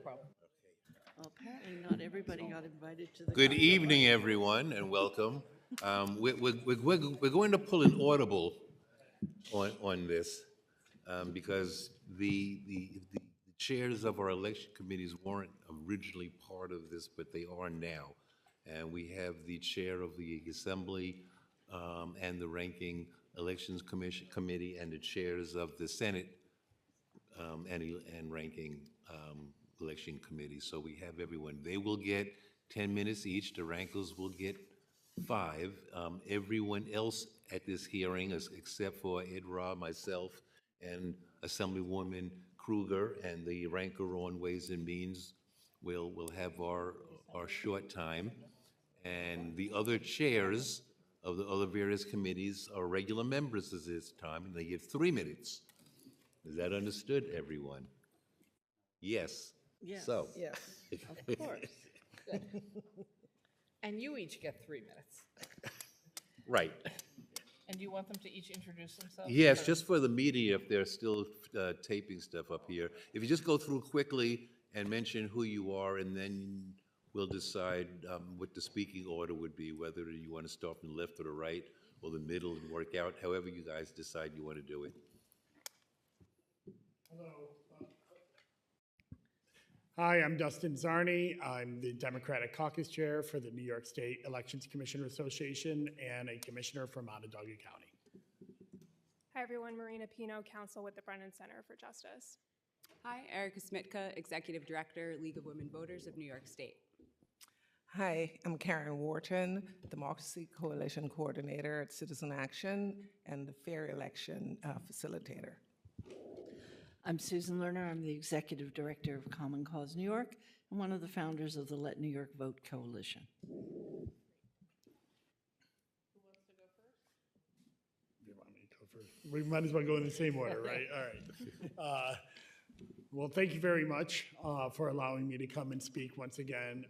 problem. Apparently not everybody got invited to the. Good evening, everyone, and welcome. We're going to pull an audible on this because the chairs of our election committees weren't originally part of this, but they are now. And we have the chair of the Assembly and the ranking Elections Committee and the chairs of the Senate and ranking election committee. So we have everyone. They will get 10 minutes each. The rankles will get 5. Everyone else at this hearing, except for Ed Ra, myself, and Assemblywoman Kruger, and the ranker on Ways and Means, will have our short time. And the other chairs of the other various committees are regular members at this time, and they get 3 minutes. Is that understood, everyone? Yes. Yes. So. Yes. Of course. Good. And you each get 3 minutes. Right. And do you want them to each introduce themselves? Yes, or- just for the media, if they're still taping stuff up here. If you just go through quickly and mention who you are, and then we'll decide what the speaking order would be, whether you want to start from the left or the right, or the middle, and work out, however you guys decide you want to do it. Hello. Hi, I'm Dustin Zarni. I'm the Democratic Caucus Chair for the New York State Elections Commissioner Association and a commissioner from Onondaga County. Hi everyone, Marina Pino, counsel with the Brennan Center for Justice. Hi, Erica Smitka, Executive Director, League of Women Voters of New York State. Hi, I'm Karen Wharton, Democracy Coalition Coordinator at Citizen Action and the Fair Election Facilitator. I'm Susan Lerner. I'm the Executive Director of Common Cause New York and one of the founders of the Let New York Vote Coalition. You want me to go first? We might as well go in the same order, right? All right. Well, thank you very much for allowing me to come and speak once again.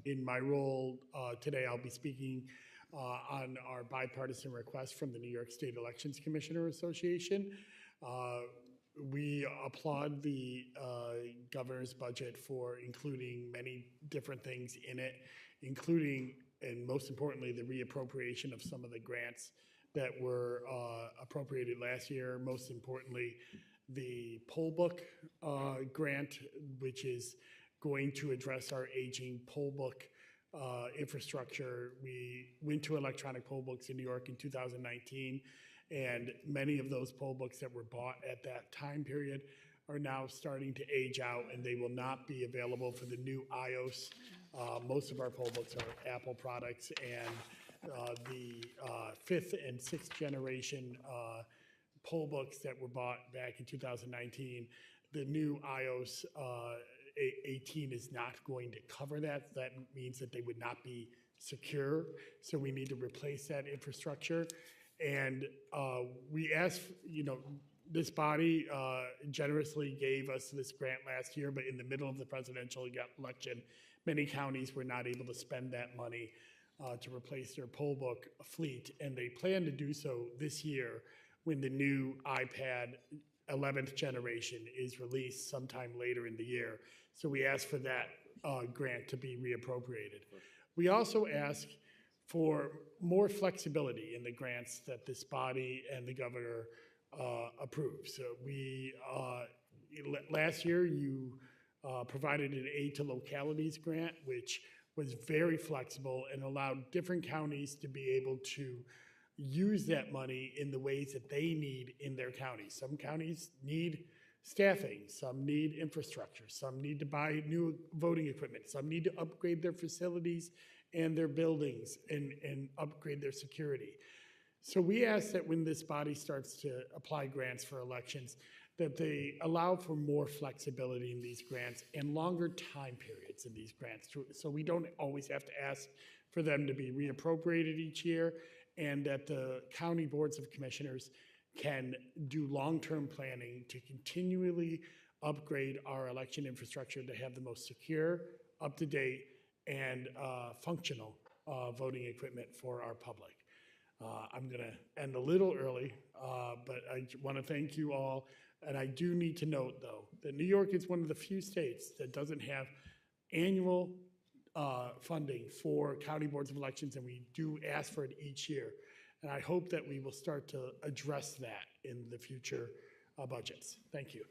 In my role today, I'll be speaking on our bipartisan request from the New York State Elections Commissioner Association. We applaud the governor's budget for including many different things in it, including, and most importantly, the reappropriation of some of the grants that were appropriated last year. Most importantly, the poll book grant, which is going to address our aging poll book infrastructure. We went to electronic poll books in New York in 2019. And many of those poll books that were bought at that time period are now starting to age out, and they will not be available for the new iOS. Most of our poll books are Apple products, and the 5th and 6th generation poll books that were bought back in 2019, the new iOS 18 is not going to cover that. That means that they would not be secure, so we need to replace that infrastructure. And we asked, this body generously gave us this grant last year, but in the middle of the presidential election, many counties were not able to spend that money to replace their poll book fleet. And they plan to do so this year when the new iPad 11th generation is released sometime later in the year. So we asked for that grant to be reappropriated. We also asked for more flexibility in the grants that this body and the governor approved. So we, last year you provided an aid to localities grant, which was very flexible and allowed different counties to be able to use that money in the ways that they need in their counties. Some counties need staffing, some need infrastructure, some need to buy new voting equipment, some need to upgrade their facilities and their buildings and upgrade their security. So we ask that when this body starts to apply grants for elections, that they allow for more flexibility in these grants and longer time periods in these grants. So we don't always have to ask for them to be reappropriated each year, and that the county boards of commissioners can do long-term planning to continually upgrade our election infrastructure to have the most secure, up-to-date, and functional voting equipment for our public. I'm going to end a little early, but I want to thank you all And I do need to note, though, that New York is one of the few states that doesn't have annual funding for county boards of elections, and we do ask for it each year. And I hope that we will start to address that in the future budgets. Thank you.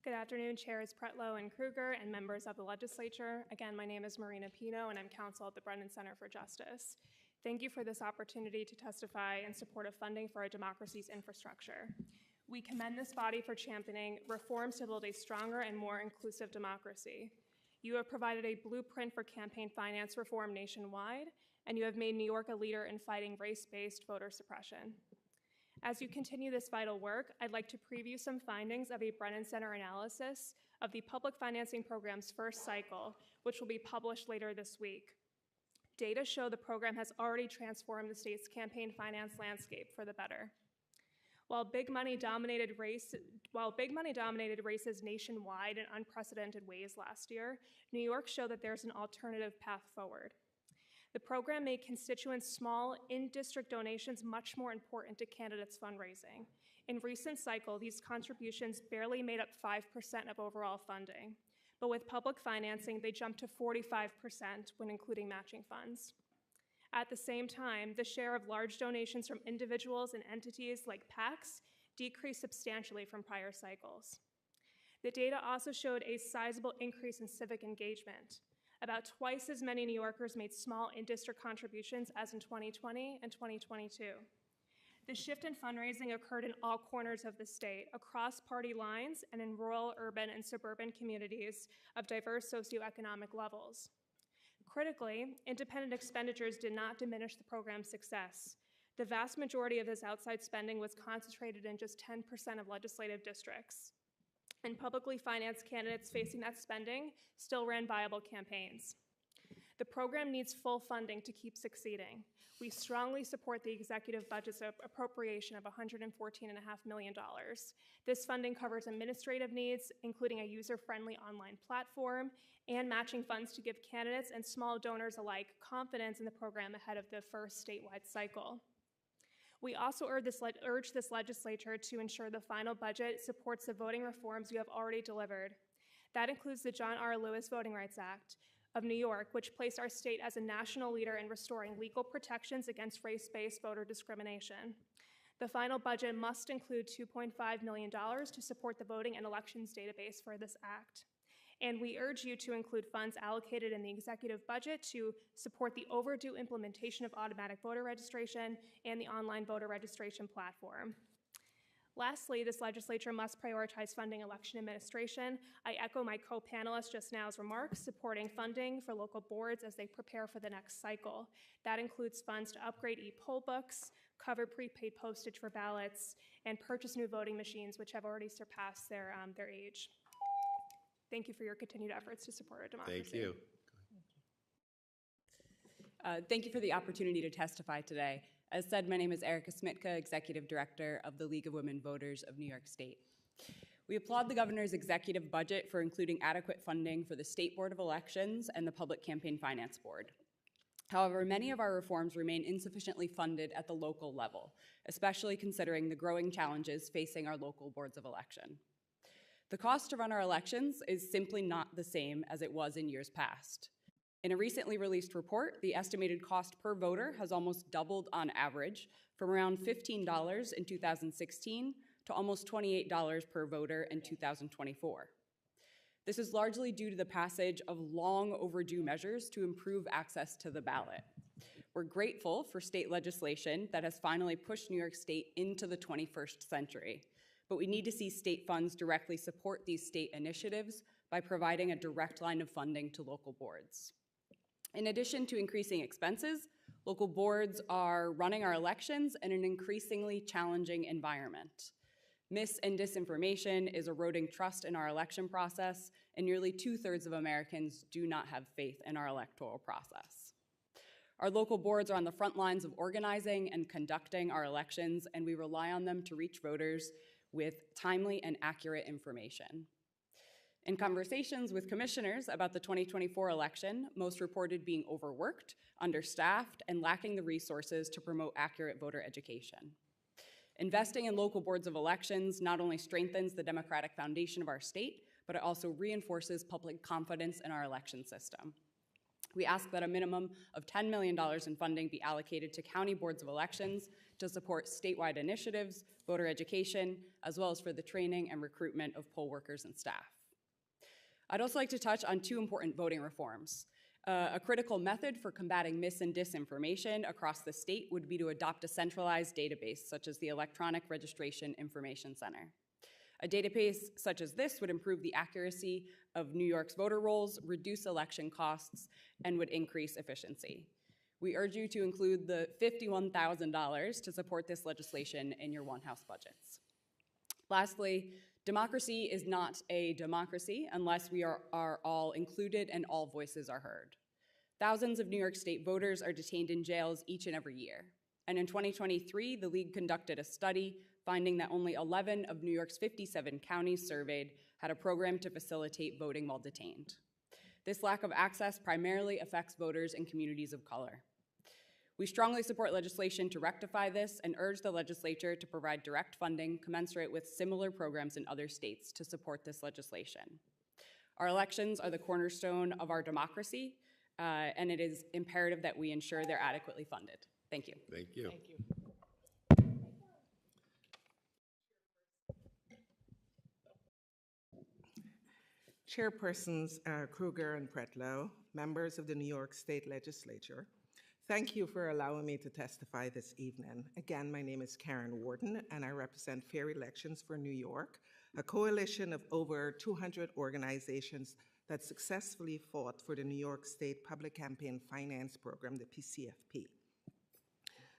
Good afternoon, Chairs Pretlow and Kruger and members of the legislature. Again, my name is Marina Pino, and I'm counsel at the Brennan Center for Justice. Thank you for this opportunity to testify in support of funding for our democracy's infrastructure. We commend this body for championing reforms to build a stronger and more inclusive democracy. You have provided a blueprint for campaign finance reform nationwide, and you have made New York a leader in fighting race-based voter suppression. As you continue this vital work, I'd like to preview some findings of a Brennan Center analysis of the public financing program's first cycle, which will be published later this week. Data show the program has already transformed the state's campaign finance landscape for the better. While big money dominated races nationwide in unprecedented ways last year, New York showed that there's an alternative path forward. The program made constituents' small in-district donations much more important to candidates' fundraising. In recent cycle, these contributions barely made up 5% of overall funding, but with public financing, they jumped to 45% when including matching funds. At the same time, the share of large donations from individuals and entities like PACs decreased substantially from prior cycles. The data also showed a sizable increase in civic engagement. About twice as many New Yorkers made small in-district contributions as in 2020 and 2022. The shift in fundraising occurred in all corners of the state, across party lines, and in rural, urban, and suburban communities of diverse socioeconomic levels. Critically, independent expenditures did not diminish the program's success. The vast majority of this outside spending was concentrated in just 10% of legislative districts. And publicly financed candidates facing that spending still ran viable campaigns. The program needs full funding to keep succeeding. We strongly support the executive budget's appropriation of $114.5 million. This funding covers administrative needs, including a user-friendly online platform, and matching funds to give candidates and small donors alike confidence in the program ahead of the first statewide cycle. We also urge this legislature to ensure the final budget supports the voting reforms you have already delivered. That includes the John R. Lewis Voting Rights Act of New York, which placed our state as a national leader in restoring legal protections against race-based voter discrimination. The final budget must include $2.5 million to support the voting and elections database for this act. And we urge you to include funds allocated in the executive budget to support the overdue implementation of automatic voter registration and the online voter registration platform. Lastly, this legislature must prioritize funding election administration. I echo my co-panelist just now's remarks, supporting funding for local boards as they prepare for the next cycle. That includes funds to upgrade e-poll books, cover prepaid postage for ballots, and purchase new voting machines, which have already surpassed their age. Thank you for your continued efforts to support our democracy. Thank you. Thank you for the opportunity to testify today. As said, my name is Erica Smitka, Executive Director of the League of Women Voters of New York State. We applaud the governor's executive budget for including adequate funding for the State Board of Elections and the Public Campaign Finance Board. However, many of our reforms remain insufficiently funded at the local level, especially considering the growing challenges facing our local boards of election. The cost to run our elections is simply not the same as it was in years past. In a recently released report, the estimated cost per voter has almost doubled on average, from around $15 in 2016 to almost $28 per voter in 2024. This is largely due to the passage of long overdue measures to improve access to the ballot. We're grateful for state legislation that has finally pushed New York State into the 21st century, but we need to see state funds directly support these state initiatives by providing a direct line of funding to local boards. In addition to increasing expenses, local boards are running our elections in an increasingly challenging environment. Mis- and disinformation is eroding trust in our election process, and nearly 2/3 of Americans do not have faith in our electoral process. Our local boards are on the front lines of organizing and conducting our elections, and we rely on them to reach voters with timely and accurate information. In conversations with commissioners about the 2024 election, most reported being overworked, understaffed, and lacking the resources to promote accurate voter education. Investing in local boards of elections not only strengthens the democratic foundation of our state, but it also reinforces public confidence in our election system. We ask that a minimum of $10 million in funding be allocated to county boards of elections to support statewide initiatives, voter education, as well as for the training and recruitment of poll workers and staff. I'd also like to touch on two important voting reforms. A critical method for combating mis and disinformation across the state would be to adopt a centralized database, such as the Electronic Registration Information Center. A database such as this would improve the accuracy of New York's voter rolls, reduce election costs, and would increase efficiency. We urge you to include the $51,000 to support this legislation in your one-house budgets. Lastly, democracy is not a democracy unless we are all included and all voices are heard. Thousands of New York State voters are detained in jails each and every year. And in 2023, the League conducted a study finding that only 11 of New York's 57 counties surveyed had a program to facilitate voting while detained. This lack of access primarily affects voters in communities of color. We strongly support legislation to rectify this and urge the legislature to provide direct funding commensurate with similar programs in other states to support this legislation. Our elections are the cornerstone of our democracy, and it is imperative that we ensure they're adequately funded. Thank you. Thank you. Thank you. Chairpersons Kruger and Pretlow, members of the New York State Legislature, thank you for allowing me to testify this evening. Again, my name is Karen Wharton, and I represent Fair Elections for New York, a coalition of over 200 organizations that successfully fought for the New York State Public Campaign Finance Program, the PCFP.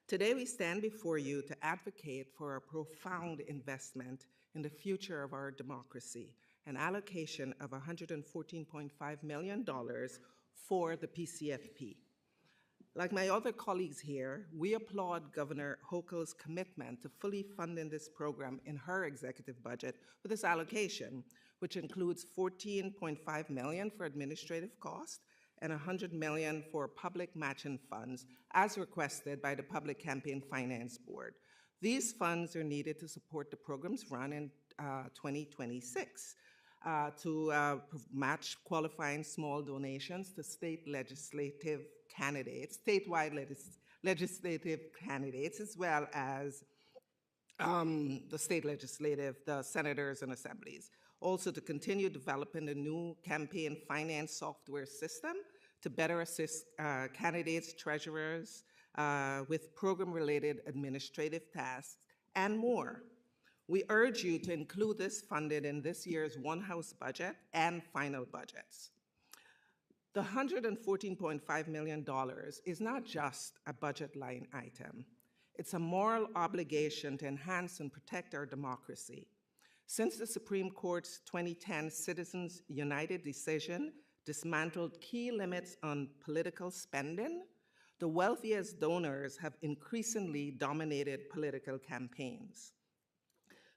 Today, we stand before you to advocate for a profound investment in the future of our democracy, an allocation of $114.5 million for the PCFP. Like my other colleagues here, we applaud Governor Hochul's commitment to fully funding this program in her executive budget with this allocation, which includes $14.5 million for administrative costs and $100 million for public matching funds, as requested by the Public Campaign Finance Board. These funds are needed to support the program's run in 2026. To match qualifying small donations to state legislative candidates, statewide legislative candidates, as well as the state legislative, the senators and assemblies. Also to continue developing the new campaign finance software system to better assist candidates, treasurers with program-related administrative tasks and more. We urge you to include this funding in this year's one-house budget and final budgets. The $114.5 million is not just a budget line item. It's a moral obligation to enhance and protect our democracy. Since the Supreme Court's 2010 Citizens United decision dismantled key limits on political spending, the wealthiest donors have increasingly dominated political campaigns.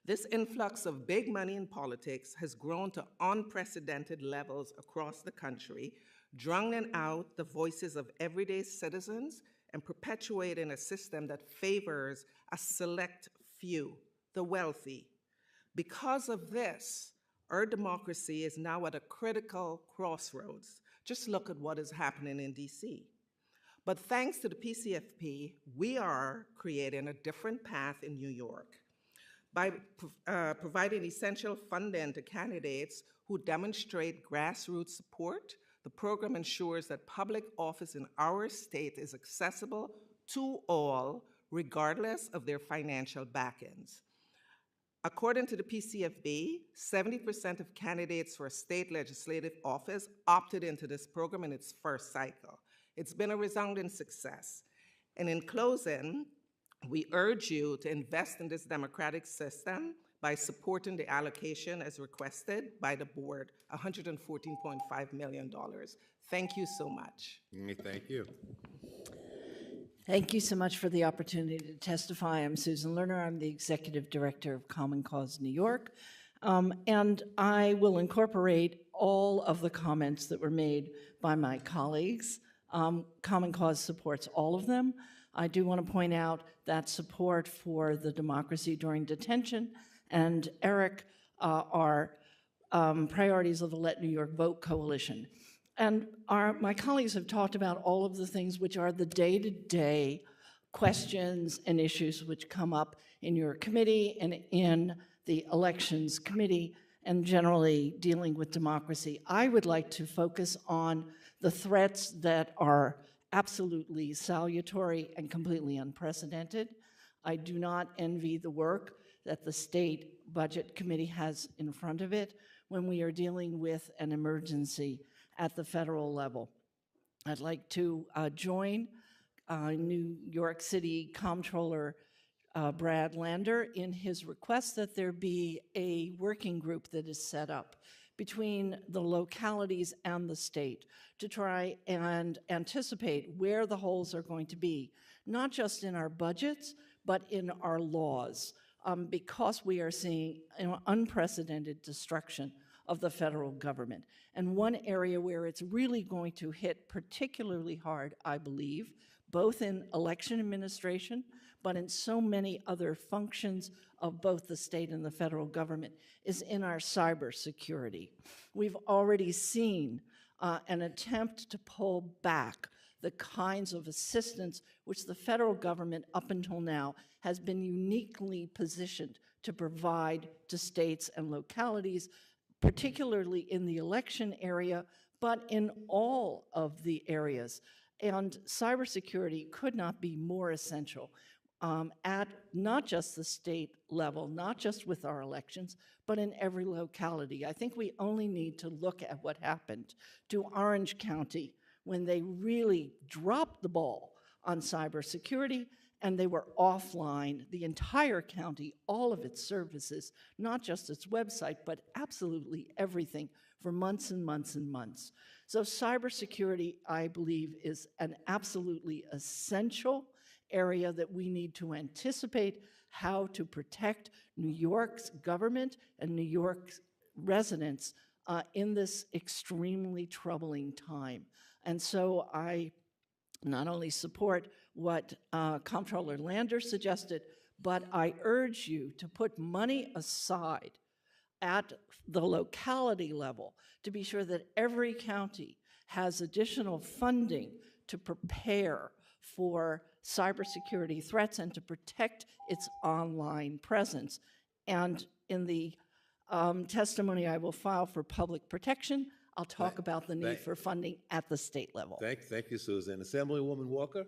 This influx of big money in politics has grown to unprecedented levels across the country, drowning out the voices of everyday citizens and perpetuating a system that favors a select few, the wealthy. Because of this, our democracy is now at a critical crossroads. Just look at what is happening in DC. But thanks to the PCFP, we are creating a different path in New York. By providing essential funding to candidates who demonstrate grassroots support, the program ensures that public office in our state is accessible to all, regardless of their financial backings. According to the PCFB, 70% of candidates for a state legislative office opted into this program in its first cycle. It's been a resounding success. And in closing, we urge you to invest in this democratic system by supporting the allocation as requested by the board, $114.5 million. Thank you so much. Thank you. Thank you so much for the opportunity to testify. I'm Susan Lerner. I'm the Executive Director of Common Cause New York. And I will incorporate all of the comments that were made by my colleagues. Common Cause supports all of them. I do want to point out that support for the Democracy During Detention and Eric are priorities of the Let New York Vote Coalition. And my colleagues have talked about all of the things which are the day-to-day questions and issues which come up in your committee and in the Elections Committee and generally dealing with democracy. I would like to focus on the threats that are absolutely salutary and completely unprecedented. I do not envy the work that the State Budget Committee has in front of it when we are dealing with an emergency at the federal level. I'd like to join New York City Comptroller Brad Lander in his request that there be a working group that is set up between the localities and the state to try and anticipate where the holes are going to be, not just in our budgets, but in our laws, because we are seeing unprecedented destruction of the federal government. And one area where it's really going to hit particularly hard, I believe, both in election administration, but in so many other functions of both the state and the federal government, is in our cybersecurity. We've already seen an attempt to pull back the kinds of assistance which the federal government up until now has been uniquely positioned to provide to states and localities, particularly in the election area, but in all of the areas. And cybersecurity could not be more essential at not just the state level, not just with our elections, but in every locality. I think we only need to look at what happened to Orange County when they really dropped the ball on cybersecurity and they were offline, the entire county, all of its services, not just its website, but absolutely everything for months and months and months. So cybersecurity, I believe, is an absolutely essential area that we need to anticipate how to protect New York's government and New York's residents in this extremely troubling time. And so I not only support what Comptroller Lander suggested, but I urge you to put money aside at the locality level to be sure that every county has additional funding to prepare for cybersecurity threats and to protect its online presence. And in the testimony I will file for public protection, I'll talk about the need for funding at the state level. Thank you, Susan. Assemblywoman Walker?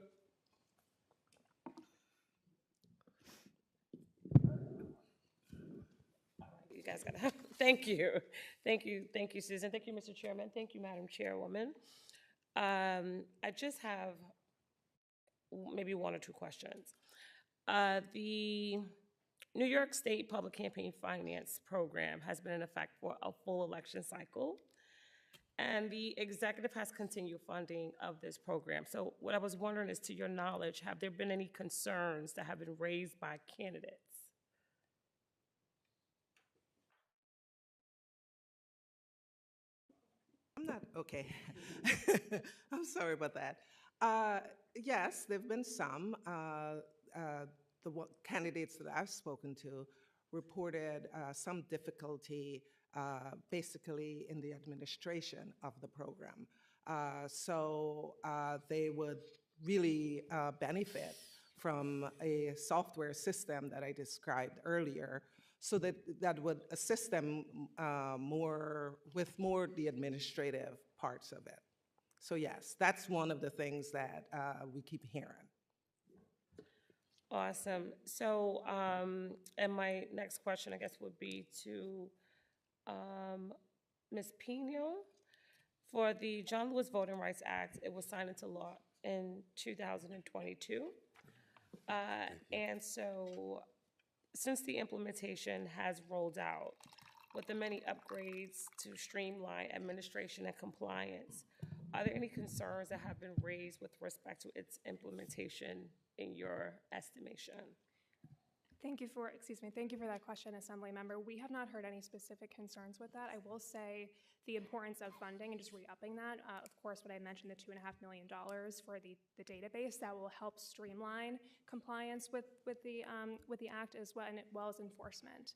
You guys gotta have, thank you, Susan. Thank you, Mr. Chairman. Thank you, Madam Chairwoman. I just have maybe one or two questions. The New York State Public Campaign Finance Program has been in effect for a full election cycle, and the executive has continued funding of this program. So what I was wondering is, to your knowledge, have there been any concerns that have been raised by candidates? I'm not, okay. I'm sorry about that. Yes, there have been some. Candidates that I've spoken to reported some difficulty basically in the administration of the program. So they would really benefit from a software system that I described earlier, so that would assist them with more the administrative parts of it. So yes, that's one of the things that we keep hearing. Awesome. So, and my next question, I guess, would be to Ms. Pino. For the John Lewis Voting Rights Act, it was signed into law in 2022. And so, since the implementation has rolled out, with the many upgrades to streamline administration and compliance, are there any concerns that have been raised with respect to its implementation in your estimation? Thank you for that question, Assembly Member. We have not heard any specific concerns with that. I will say the importance of funding and just re-upping that. Of course, what I mentioned, the $2.5 million for the database, that will help streamline compliance with the act as well, and as well as enforcement.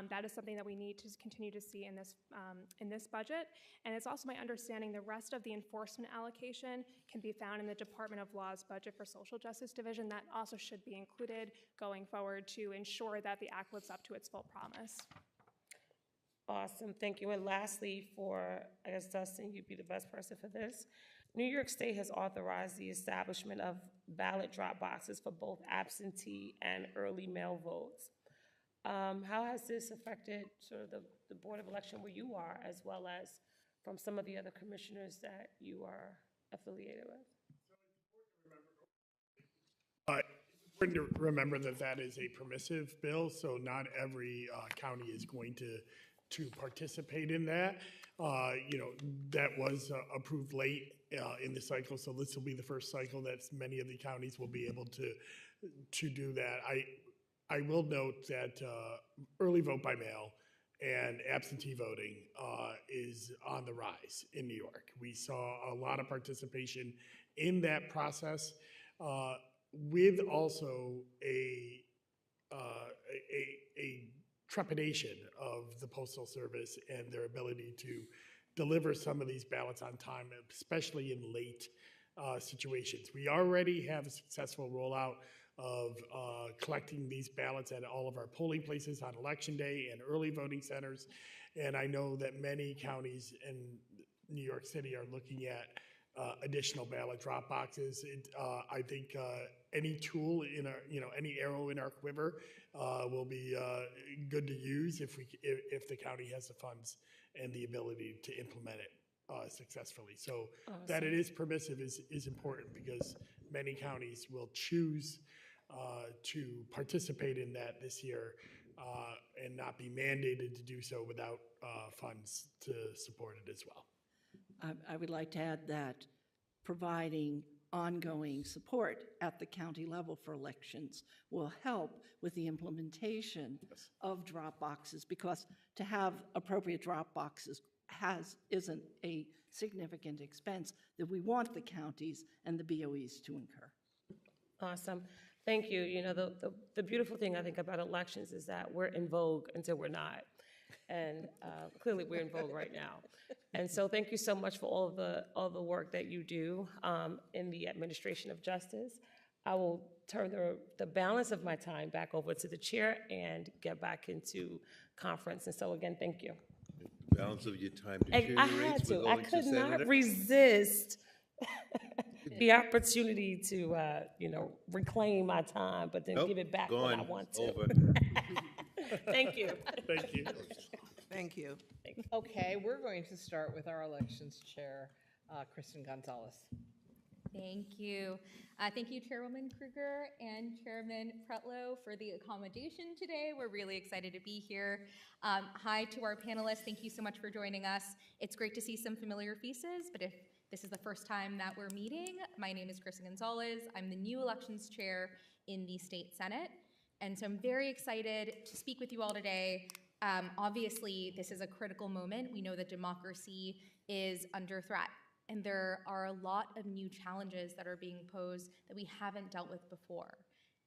That is something that we need to continue to see in this budget. And it's also my understanding the rest of the enforcement allocation can be found in the Department of Law's budget for Social Justice Division. That also should be included going forward to ensure that the act lives up to its full promise. Awesome, thank you. And lastly, I guess, Dustin, you'd be the best person for this. New York State has authorized the establishment of ballot drop boxes for both absentee and early mail votes. How has this affected sort of the Board of Election where you are, as well as from some of the other commissioners that you are affiliated with? It's important to remember that that is a permissive bill, so not every county is going to participate in that. That was approved late in the cycle, so this will be the first cycle that many of the counties will be able to do that. I will note that early vote by mail and absentee voting is on the rise in New York. We saw a lot of participation in that process, with also a trepidation of the Postal Service and their ability to deliver some of these ballots on time, especially in late situations. We already have a successful rollout of collecting these ballots at all of our polling places on Election Day and early voting centers. And I know that many counties in New York City are looking at additional ballot drop boxes. I think any tool in our, any arrow in our quiver will be good to use if the county has the funds and the ability to implement it successfully. So that it is permissive is important, because many counties will choose to participate in that this year and not be mandated to do so without funds to support it as well. I would like to add that providing ongoing support at the county level for elections will help with the implementation of drop boxes, because to have appropriate drop boxes isn't a significant expense that we want the counties and the BOEs to incur. Awesome. Thank you. The beautiful thing I think about elections is that we're in vogue until we're not. And clearly we're in vogue right now. And so thank you so much for all the work that you do in the administration of justice. I will turn the balance of my time back over to the chair and get back into conference. And so again, thank you. The balance of your time deteriorates. I had to. I could not resist the opportunity to, reclaim my time, but then give it back when I want to. Thank you. Thank you. Thank you. Okay, we're going to start with our elections chair, Kristen Gonzalez. Thank you. Thank you, Chairwoman Kruger and Chairman Pretlow, for the accommodation today. We're really excited to be here. Hi to our panelists. Thank you so much for joining us. It's great to see some familiar faces, but if this is the first time that we're meeting, my name is Kristen Gonzalez. I'm the new elections chair in the State Senate. And so I'm very excited to speak with you all today. Obviously, this is a critical moment. We know that democracy is under threat, and there are a lot of new challenges that are being posed that we haven't dealt with before.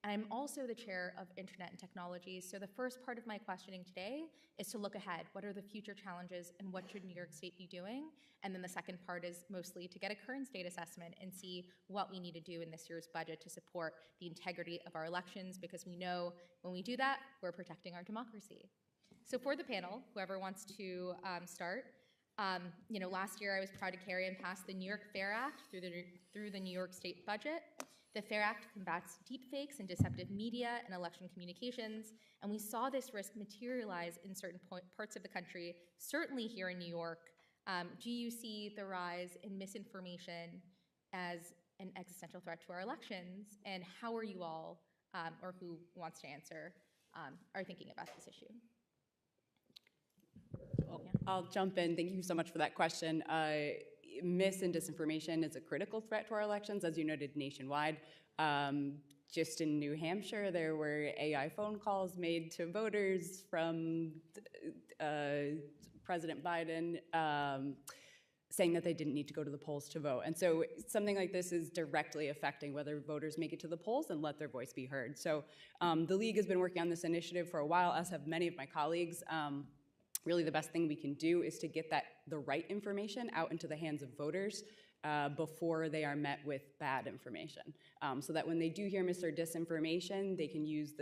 And I'm also the chair of Internet and Technology, so the first part of my questioning today is to look ahead. What are the future challenges, and what should New York State be doing? And then the second part is mostly to get a current state assessment and see what we need to do in this year's budget to support the integrity of our elections, because we know when we do that, we're protecting our democracy. So for the panel, whoever wants to start, last year I was proud to carry and pass the New York Fair Act through the New York State budget. The Fair Act combats deepfakes and deceptive media and election communications, and we saw this risk materialize in certain parts of the country, certainly here in New York. Do you see the rise in misinformation as an existential threat to our elections, and how are you all, or who wants to answer, are thinking about this issue? I'll jump in. Thank you so much for that question. Mis and disinformation is a critical threat to our elections, as you noted, nationwide. Just in New Hampshire, there were AI phone calls made to voters from President Biden saying that they didn't need to go to the polls to vote. And so something like this is directly affecting whether voters make it to the polls and let their voice be heard. So the League has been working on this initiative for a while, as have many of my colleagues. Really the best thing we can do is to get the right information out into the hands of voters before they are met with bad information, so that when they do hear mis or disinformation, they can use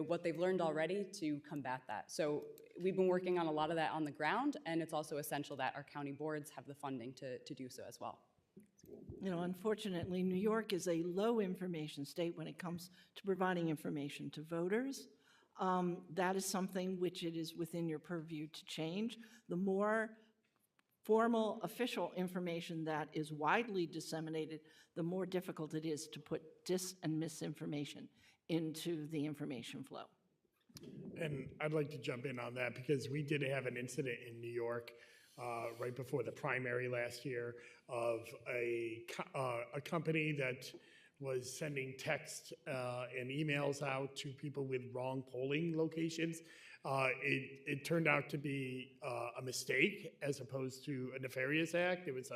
what they've learned already to combat that. So we've been working on a lot of that on the ground, and it's also essential that our county boards have the funding to do so as well. You know, unfortunately, New York is a low information state when it comes to providing information to voters. That is something which it is within your purview to change. The more formal, official information that is widely disseminated, the more difficult it is to put dis and misinformation into the information flow. And I'd like to jump in on that because we did have an incident in New York right before the primary last year of a company that was sending text and emails out to people with wrong polling locations. It turned out to be a mistake as opposed to a nefarious act. It was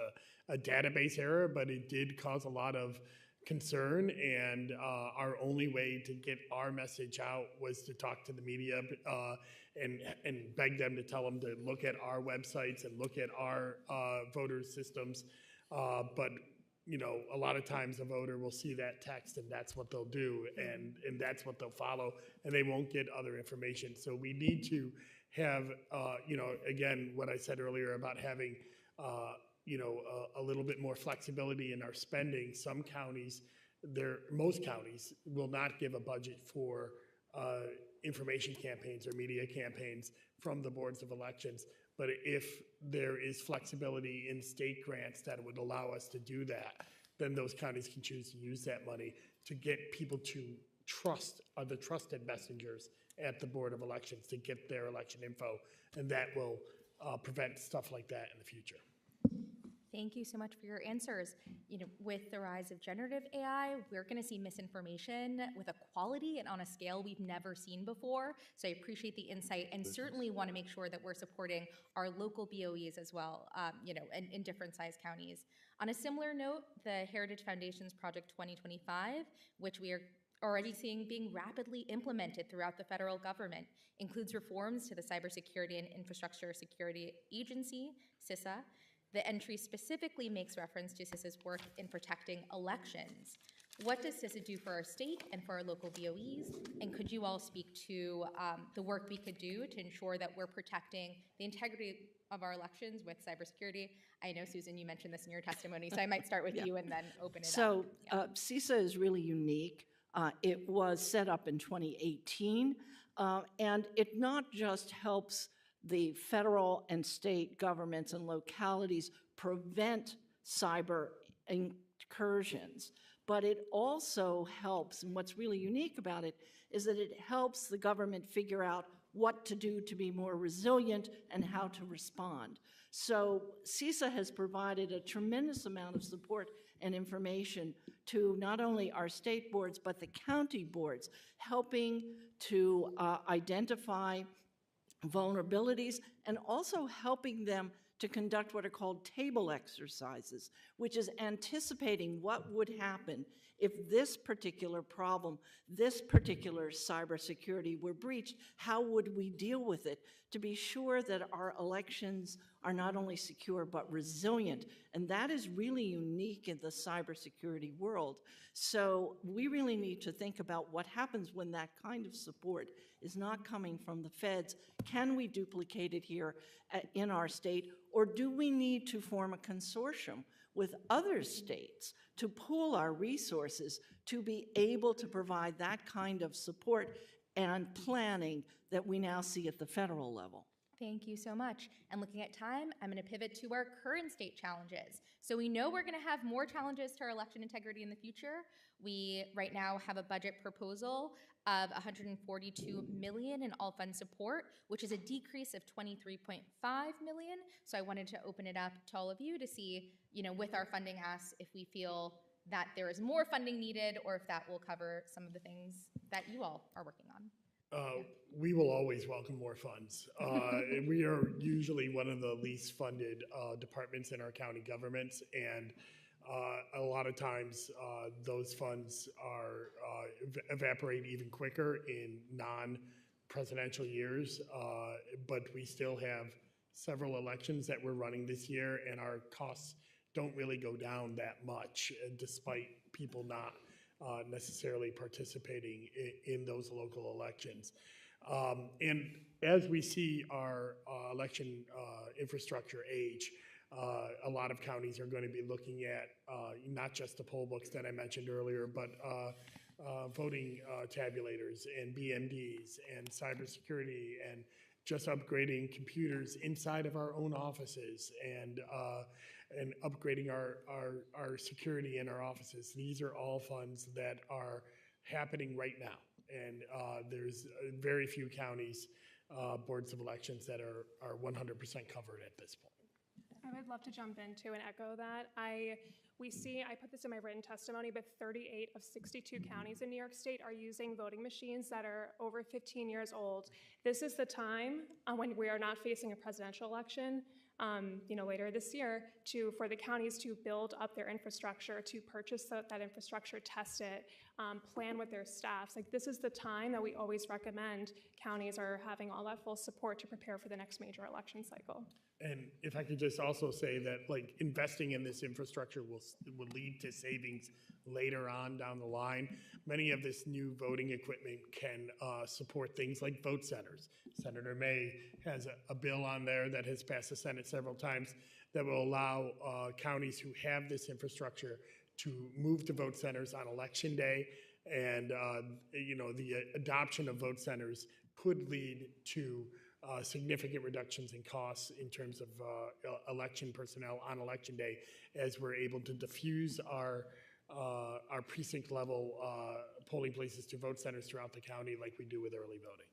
a database error, but it did cause a lot of concern, and our only way to get our message out was to talk to the media and beg them to tell them to look at our websites and look at our voter systems. But you know, a lot of times a voter will see that text and that's what they'll do, and that's what they'll follow, and they won't get other information. So we need to have, you know, again, what I said earlier about having, you know, a little bit more flexibility in our spending. Some counties, most counties will not give a budget for information campaigns or media campaigns from the boards of elections. But if there is flexibility in state grants that would allow us to do that, then those counties can choose to use that money to get people to trust, the trusted messengers at the Board of Elections to get their election info, and that will prevent stuff like that in the future. Thank you so much for your answers. You know, with the rise of generative AI, we're going to see misinformation with a quality and on a scale we've never seen before. So I appreciate the insight, and certainly want to make sure that we're supporting our local BOEs as well, you know, in different size counties. On a similar note, the Heritage Foundation's Project 2025, which we are already seeing being rapidly implemented throughout the federal government, includes reforms to the Cybersecurity and Infrastructure Security Agency, CISA. The entry specifically makes reference to CISA's work in protecting elections. What does CISA do for our state and for our local BOEs? And could you all speak to the work we could do to ensure that we're protecting the integrity of our elections with cybersecurity? I know, Susan, you mentioned this in your testimony, so I might start with you and then open it up. So CISA is really unique. It was set up in 2018, and it not just helps the federal and state governments and localities prevent cyber incursions, but it also helps, and what's really unique about it is that it helps the government figure out what to do to be more resilient and how to respond. So CISA has provided a tremendous amount of support and information to not only our state boards, but the county boards, helping to identify vulnerabilities and also helping them to conduct what are called table exercises, which is anticipating what would happen if this particular problem, this particular cybersecurity were breached. How would we deal with it to be sure that our elections are not only secure but resilient? And that is really unique in the cybersecurity world. So we really need to think about what happens when that kind of support is not coming from the feds. Can we duplicate it here in our state, or do we need to form a consortium with other states to pool our resources to be able to provide that kind of support and planning that we now see at the federal level? Thank you so much. And looking at time, I'm going to pivot to our current state challenges. So we know we're going to have more challenges to our election integrity in the future. We right now have a budget proposal of $142 million in all fund support, which is a decrease of $23.5 million. So I wanted to open it up to all of you to see, you know, with our funding asks, if we feel that there is more funding needed, or if that will cover some of the things that you all are working on. We will always welcome more funds. We are usually one of the least funded departments in our county governments, and a lot of times those funds are evaporate even quicker in non-presidential years, but we still have several elections that we're running this year, and our costs don't really go down that much, despite people not necessarily participating in those local elections. And as we see our election infrastructure age, a lot of counties are going to be looking at not just the poll books that I mentioned earlier, but voting tabulators and BMDs and cybersecurity and just upgrading computers inside of our own offices and upgrading our security in our offices. These are all funds that are happening right now. And there's very few counties, boards of elections that are 100% covered at this point. I would love to jump in too and echo that. I put this in my written testimony, but 38 of 62 counties in New York State are using voting machines that are over 15 years old. This is the time when we are not facing a presidential election, later this year, for the counties to build up their infrastructure, to purchase that infrastructure, test it, plan with their staffs. Like, this is the time that we always recommend counties are having all that full support to prepare for the next major election cycle. And if I could just also say that, like, investing in this infrastructure will lead to savings later on down the line. Many of this new voting equipment can support things like vote centers. Senator May has a bill on there that has passed the Senate several times that will allow counties who have this infrastructure to move to vote centers on election day. And, the adoption of vote centers could lead to significant reductions in costs in terms of election personnel on election day, as we're able to diffuse our precinct level polling places to vote centers throughout the county like we do with early voting.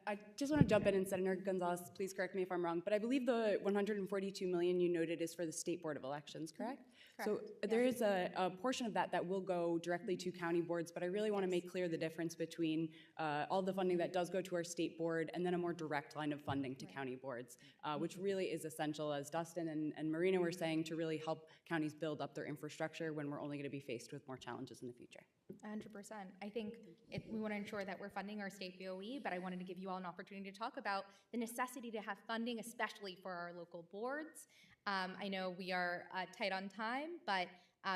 I just want to jump in, and Senator Gonzalez, please correct me if I'm wrong, but I believe the $142 million you noted is for the State Board of Elections, correct? So there is a portion of that will go directly to county boards, but I really want to make clear the difference between all the funding that does go to our state board and then a more direct line of funding to county boards, which really is essential, as Dustin and Marina were saying, to really help counties build up their infrastructure when we're only going to be faced with more challenges in the future. 100%. I think we want to ensure that we're funding our state BOE, but I wanted to give you all an opportunity to talk about the necessity to have funding, especially for our local boards. I know we are tight on time, but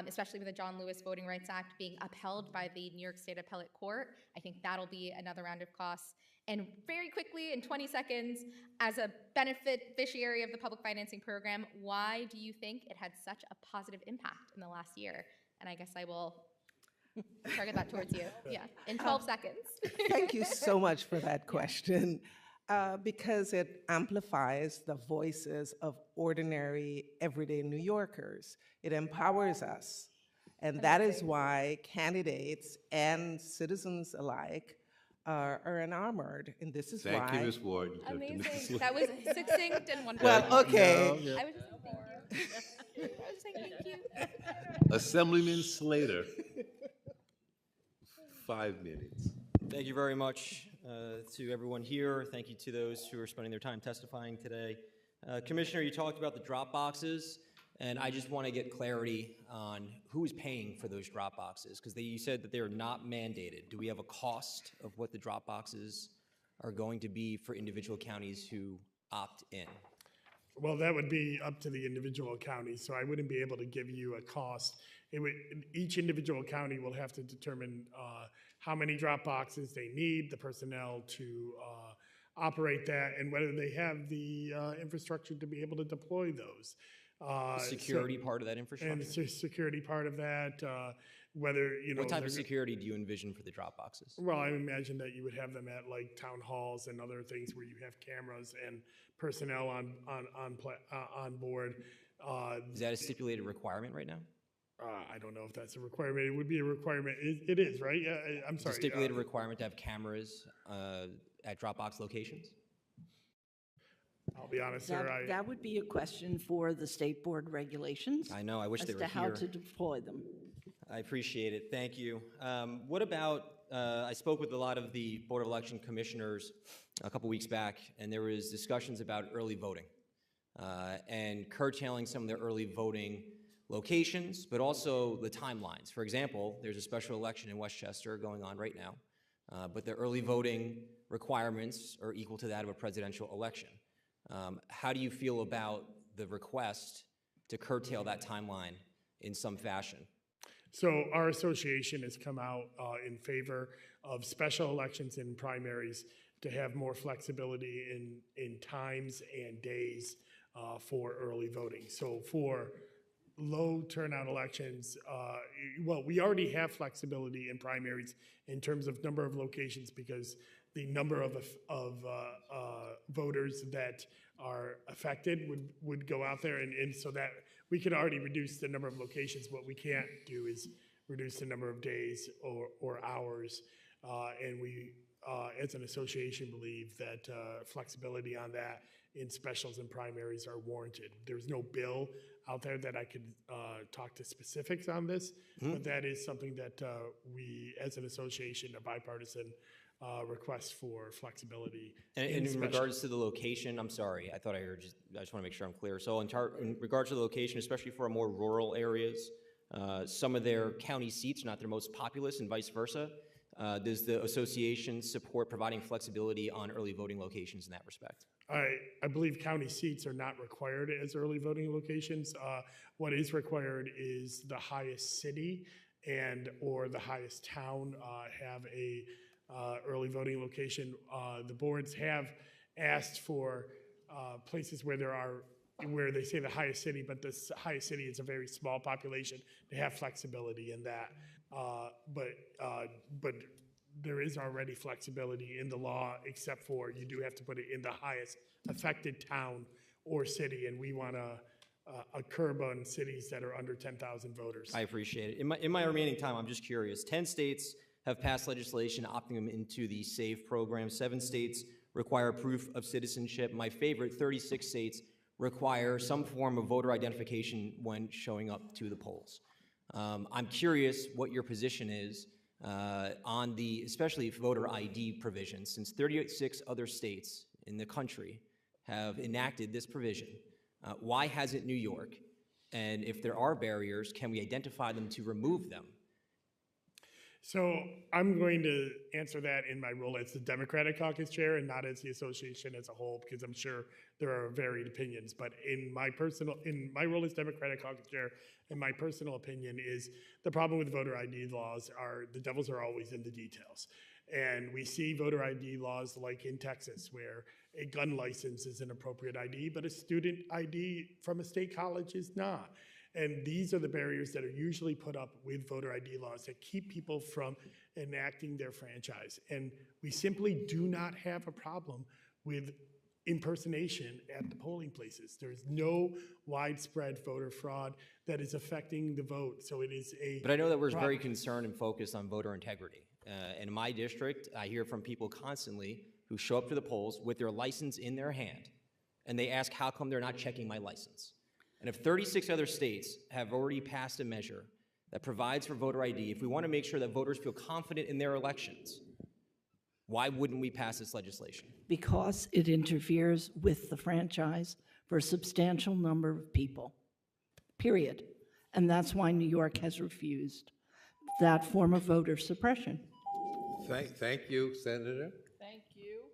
especially with the John Lewis Voting Rights Act being upheld by the New York State Appellate Court, I think that'll be another round of costs. And very quickly, in 20 seconds, as a beneficiary of the public financing program, why do you think it had such a positive impact in the last year? And I guess I will target that towards you. Yeah, in 12 seconds. Thank you so much for that question. Because it amplifies the voices of ordinary, everyday New Yorkers. It empowers us. And that is why candidates and citizens alike are enamored. And this is why. Thank you, Ms. Ward. Amazing. That was succinct and wonderful. Well, okay. No, I was just saying thank you. I was just saying thank you. Assemblyman Slater, 5 minutes. Thank you very much to everyone here. Thank you to those who are spending their time testifying today. Commissioner, you talked about the drop boxes, and I just want to get clarity on who is paying for those drop boxes, because you said that they are not mandated. Do we have a cost of what the drop boxes are going to be for individual counties who opt in? Well, that would be up to the individual county, so I wouldn't be able to give you a cost. Each individual county will have to determine how many drop boxes they need, the personnel to operate that, and whether they have the infrastructure to be able to deploy those. The security part of that infrastructure? And the security part of that, whether, What type of security do you envision for the drop boxes? Well, I imagine that you would have them at like town halls and other things where you have cameras and personnel on board. Is that a stipulated requirement right now? I don't know if that's a requirement. It would be a requirement. It is, right? I'm sorry. Is it a stipulated requirement to have cameras at Dropbox locations? I'll be honest, sir. That would be a question for the state board regulations. I know, I wish they were As to how here. to deploy them. I appreciate it, thank you. What about, I spoke with a lot of the Board of Election commissioners a couple weeks back, and there was discussions about early voting and curtailing some of the early voting locations, but also the timelines. For example, there's a special election in Westchester going on right now, but the early voting requirements are equal to that of a presidential election. How do you feel about the request to curtail that timeline in some fashion? So our association has come out in favor of special elections and primaries to have more flexibility in times and days for early voting. So for low turnout elections, well, we already have flexibility in primaries in terms of number of locations because the number of voters that are affected would go out there, and so that we could already reduce the number of locations. What we can't do is reduce the number of days or hours, and we, as an association, believe that flexibility on that in specials and primaries are warranted. There's no bill out there that I could talk to specifics on this, but that is something that we, as an association, a bipartisan request for flexibility. And in regards to the location, I'm sorry, I thought I heard, I just want to make sure I'm clear. So in regards to the location, especially for more rural areas, some of their county seats are not their most populous and vice versa. Does the association support providing flexibility on early voting locations in that respect? I believe county seats are not required as early voting locations. What is required is the highest city and or the highest town have a early voting location. The boards have asked for places where where they say the highest city, but the highest city is a very small population to have flexibility in that. But there is already flexibility in the law, except for you do have to put it in the highest affected town or city, and we want a curb on cities that are under 10,000 voters. I appreciate it. In my remaining time, I'm just curious. 10 states have passed legislation opting them into the SAVE program. 7 states require proof of citizenship. My favorite, 36 states require some form of voter identification when showing up to the polls. I'm curious what your position is on the, especially voter ID provisions, since 36 other states in the country have enacted this provision. Why hasn't New York? And if there are barriers, can we identify them to remove them? So I'm going to answer that in my role as the Democratic Caucus Chair and not as the association as a whole, because I'm sure there are varied opinions. But in my role as Democratic Caucus Chair, and my personal opinion is the problem with voter ID laws are the devils are always in the details. And we see voter ID laws like in Texas, where a gun license is an appropriate ID, but a student ID from a state college is not. And these are the barriers that are usually put up with voter ID laws that keep people from enacting their franchise. And we simply do not have a problem with impersonation at the polling places. There's no widespread voter fraud that is affecting the vote. So it is a But I know that we're very concerned and focused on voter integrity. In my district, I hear from people constantly who show up to the polls with their license in their hand, and they ask, how come they're not checking my license? And if 36 other states have already passed a measure that provides for voter ID, if we want to make sure that voters feel confident in their elections, why wouldn't we pass this legislation? Because it interferes with the franchise for a substantial number of people, period. And that's why New York has refused that form of voter suppression. Thank you, Senator. Thank you.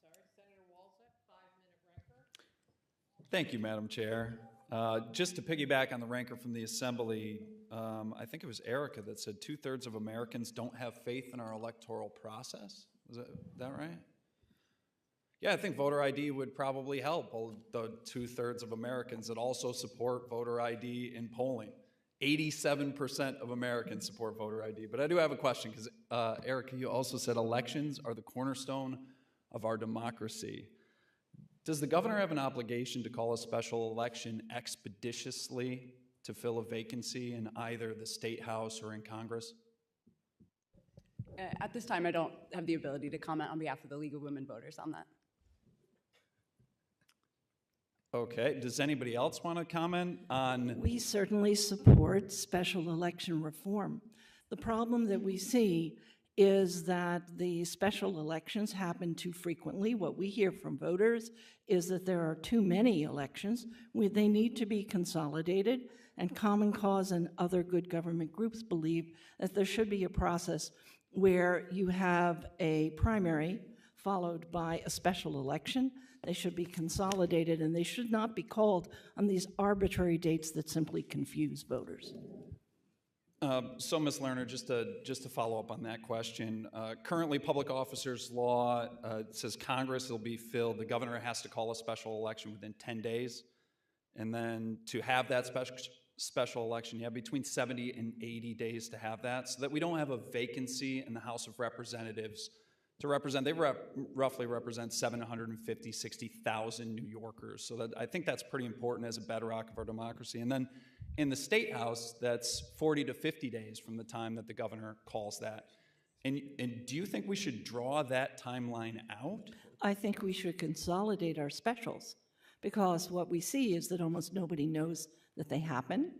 Sorry, Senator Walzek, 5-minute ranker. Thank you, Madam Chair. Just to piggyback on the ranker from the Assembly, I think it was Erica that said 2/3 of Americans don't have faith in our electoral process. Was that right? Yeah, I think voter ID would probably help the 2/3 of Americans that also support voter ID in polling. 87% of Americans support voter ID. But I do have a question, because Erica, you also said elections are the cornerstone of our democracy. Does the governor have an obligation to call a special election expeditiously to fill a vacancy in either the State House or in Congress? At this time, I don't have the ability to comment on behalf of the League of Women Voters on that. Okay, does anybody else want to comment on? We certainly support special election reform. The problem that we see is that the special elections happen too frequently. What we hear from voters is that there are too many elections. They need to be consolidated, and Common Cause and other good government groups believe that there should be a process where you have a primary followed by a special election. They should be consolidated, and they should not be called on these arbitrary dates that simply confuse voters. So, Ms. Lerner, just to follow up on that question, currently public officers law says Congress will be filled, the governor has to call a special election within 10 days, and then to have that special election, you have between 70 and 80 days to have that, so that we don't have a vacancy in the House of Representatives to represent. They roughly represent 750, 60,000 New Yorkers, so that I think that's pretty important as a bedrock of our democracy. And then in the State House, that's 40 to 50 days from the time that the governor calls that. And do you think we should draw that timeline out? I think we should consolidate our specials, because what we see is that almost nobody knows that they happen.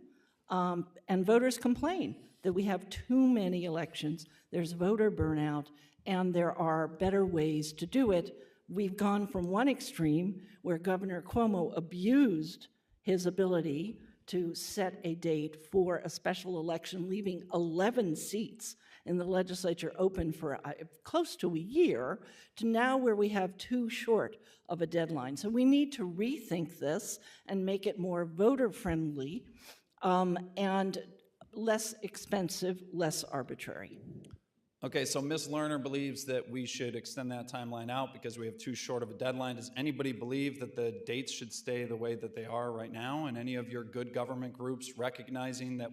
And voters complain that we have too many elections, there's voter burnout, and there are better ways to do it. We've gone from one extreme, where Governor Cuomo abused his ability to set a date for a special election, leaving 11 seats in the legislature open for close to a year, to now where we have too short of a deadline. So we need to rethink this and make it more voter-friendly and less expensive, less arbitrary. Okay, so Ms. Lerner believes that we should extend that timeline out because we have too short of a deadline. Does anybody believe that the dates should stay the way that they are right now? And any of your good government groups recognizing that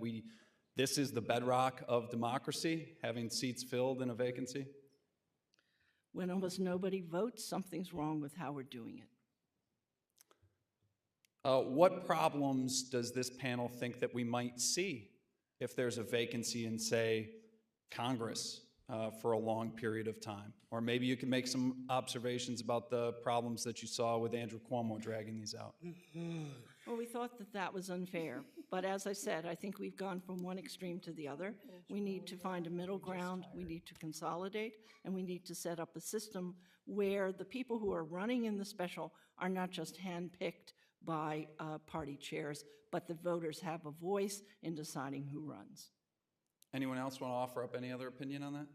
this is the bedrock of democracy, having seats filled in a vacancy? When almost nobody votes, something's wrong with how we're doing it. What problems does this panel think that we might see if there's a vacancy in, say, Congress for a long period of time? Or maybe you can make some observations about the problems that you saw with Andrew Cuomo dragging these out. Well, we thought that that was unfair. But as I said, I think we've gone from one extreme to the other. We need to find a middle ground, we need to consolidate, and we need to set up a system where the people who are running in the special are not just handpicked by party chairs, but the voters have a voice in deciding who runs. Anyone else want to offer up any other opinion on that?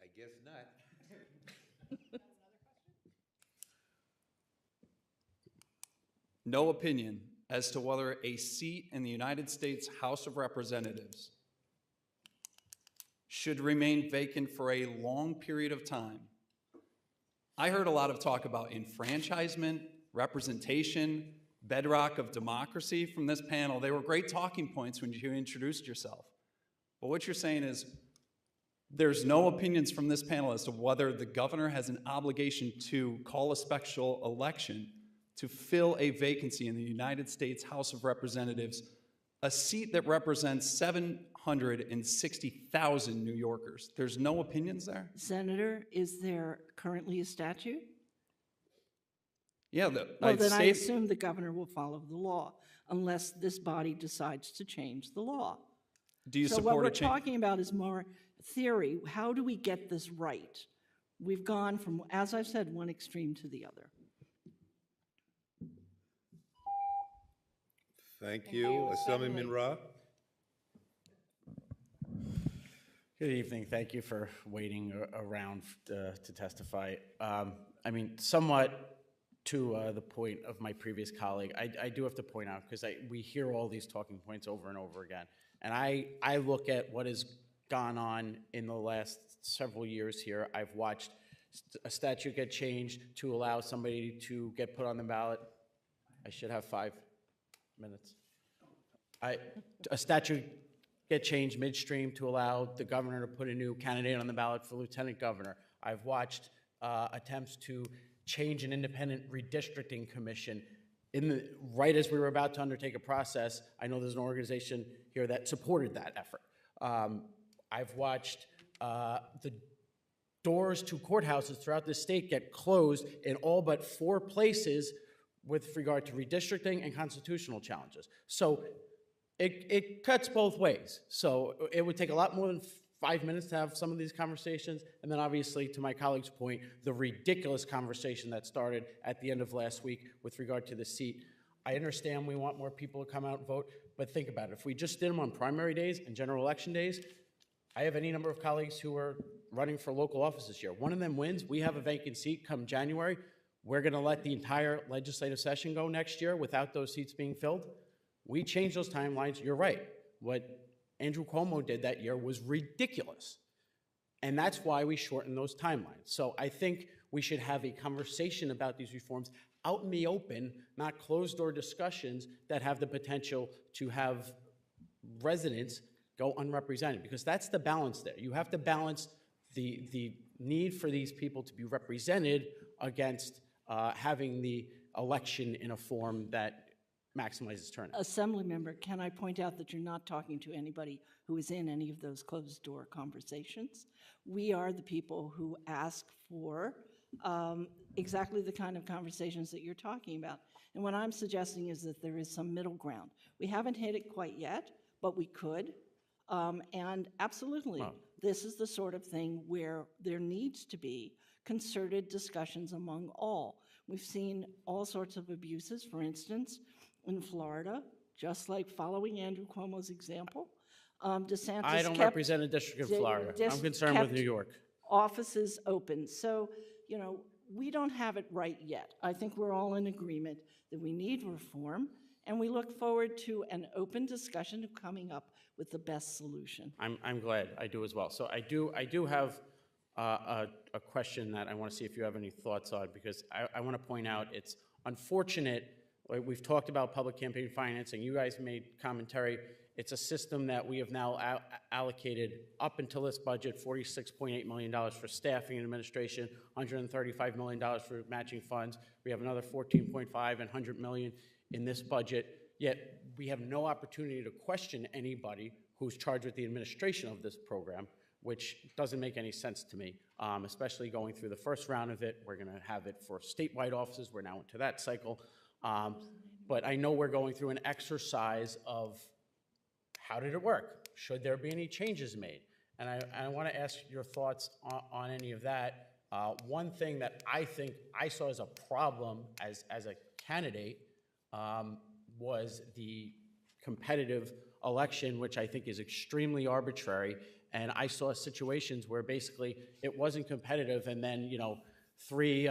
I guess not. No opinion as to whether a seat in the United States House of Representatives should remain vacant for a long period of time. I heard a lot of talk about enfranchisement, representation, bedrock of democracy from this panel. They were great talking points when you introduced yourself. But what you're saying is there's no opinions from this panel as to whether the governor has an obligation to call a special election to fill a vacancy in the United States House of Representatives, a seat that represents 760,000 New Yorkers. There's no opinions there? Senator, is there currently a statute? Yeah, Well, then I assume the governor will follow the law, unless this body decides to change the law. Do you So support what we're a change? talking about is more theory. How do we get this right? We've gone from, as I've said, one extreme to the other. Thank you. Assemblyman Ra? Good evening. Thank you for waiting around to testify. I mean, somewhat to the point of my previous colleague, I do have to point out, because we hear all these talking points over and over again, and I look at what has gone on in the last several years here. I've watched a statute get changed to allow somebody to get put on the ballot. I should have 5 minutes. A statute get changed midstream to allow the governor to put a new candidate on the ballot for lieutenant governor. I've watched attempts to change an independent redistricting commission right as we were about to undertake a process, I know there's an organization here that supported that effort. I've watched the doors to courthouses throughout the state get closed in all but 4 places with regard to redistricting and constitutional challenges. So it cuts both ways. So it would take a lot more than 5 minutes to have some of these conversations. And then obviously, to my colleague's point, the ridiculous conversation that started at the end of last week with regard to the seat. I understand we want more people to come out and vote, but think about it. If we just did them on primary days and general election days, I have any number of colleagues who are running for local office this year. One of them wins. We have a vacant seat come January. We're going to let the entire legislative session go next year without those seats being filled. We changed those timelines. You're right. What Andrew Cuomo did that year was ridiculous. And that's why we shortened those timelines. So I think we should have a conversation about these reforms out in the open, not closed-door discussions that have the potential to have residents go unrepresented, because that's the balance there. You have to balance the need for these people to be represented against having the election in a form that maximizes turnout. Assembly member, can I point out that you're not talking to anybody who is in any of those closed-door conversations? We are the people who ask for exactly the kind of conversations that you're talking about. And what I'm suggesting is that there is some middle ground. We haven't hit it quite yet, but we could. And absolutely, this is the sort of thing where there needs to be concerted discussions among all. We've seen all sorts of abuses, for instance, in Florida, just like following Andrew Cuomo's example. DeSantis I don't represent a district in Florida. I'm concerned with New York. Offices open. So, you know, we don't have it right yet. I think we're all in agreement that we need reform, and we look forward to an open discussion of coming up with the best solution. I'm glad. I do as well. So I do have a question that I want to see if you have any thoughts on, because I want to point out it's unfortunate. We've talked about public campaign financing. You guys made commentary. It's a system that we have now allocated up until this budget, $46.8 million for staffing and administration, $135 million for matching funds. We have another $14.5 and $100 million in this budget, yet we have no opportunity to question anybody who's charged with the administration of this program, which doesn't make any sense to me, especially going through the first round of it. We're going to have it for statewide offices. We're now into that cycle. But I know we're going through an exercise of how did it work? Should there be any changes made? And I want to ask your thoughts on any of that. One thing that I think I saw as a problem as a candidate was the competitive election, which I think is extremely arbitrary. And I saw situations where basically it wasn't competitive, and then, you know, 3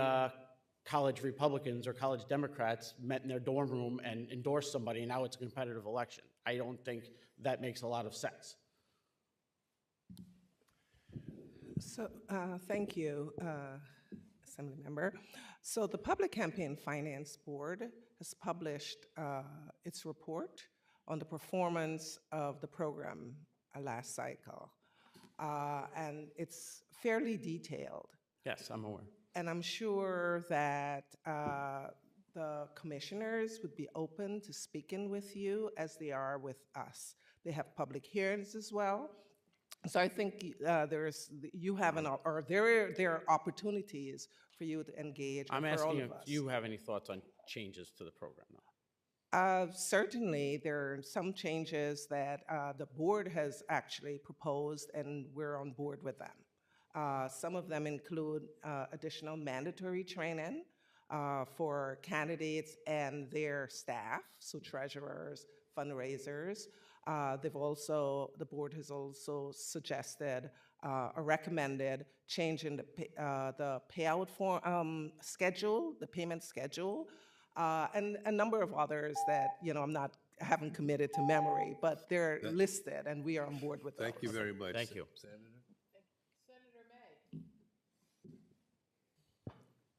college Republicans or college Democrats met in their dorm room and endorsed somebody, and now it's a competitive election. I don't think that makes a lot of sense. So, thank you, Assembly Member. So the Public Campaign Finance Board has published its report on the performance of the program last cycle. And it's fairly detailed. Yes, I'm aware. And I'm sure that the commissioners would be open to speaking with you as they are with us. They have public hearings as well. So I think there are opportunities for you to engage. I'm for all asking of if us. you have any thoughts on changes to the program now. Certainly, there are some changes that the board has actually proposed, and we're on board with them. Some of them include additional mandatory training for candidates and their staff, so treasurers, fundraisers. The board has also suggested or recommended changing the payout schedule, the payment schedule, and a number of others that, you know, I haven't committed to memory, but they're listed, and we are on board with those. Thank you very much. Thank you. Senator?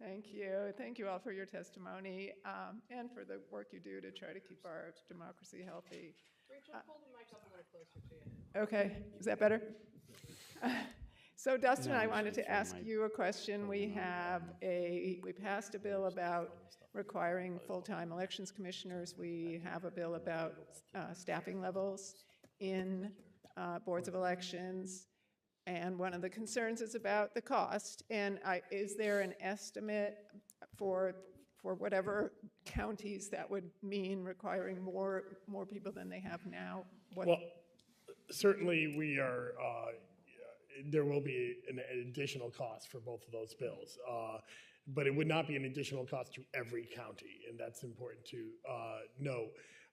Thank you. Thank you all for your testimony and for the work you do to try to keep our democracy healthy. Rachel, pull the mic up a little closer to you. Okay, is that better? So Dustin, I wanted to ask you a question. We passed a bill about requiring full-time elections commissioners. We have a bill about staffing levels in boards of elections. And one of the concerns is about the cost. And is there an estimate for whatever counties that would mean requiring more people than they have now? Well, certainly we are, there will be an additional cost for both of those bills. But it would not be an additional cost to every county, and that's important to know.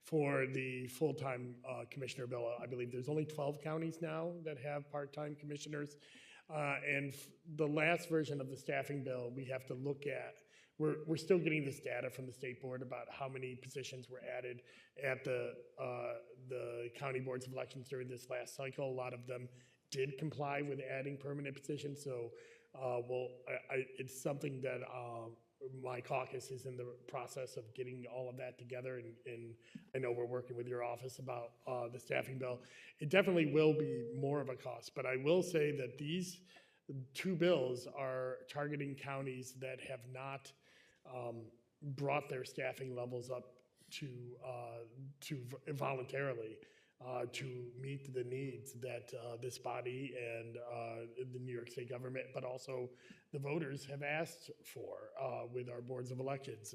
For the full-time commissioner bill, I believe there's only 12 counties now that have part-time commissioners. And the last version of the staffing bill, we have to look at, we're still getting this data from the state board about how many positions were added at the county boards of elections during this last cycle. A lot of them did comply with adding permanent positions. So, it's something that my caucus is in the process of getting all of that together, and I know we're working with your office about the staffing bill. It definitely will be more of a cost, but I will say that these two bills are targeting counties that have not brought their staffing levels up to voluntarily to meet the needs that this body and the New York State government, but also the voters have asked for with our boards of elections.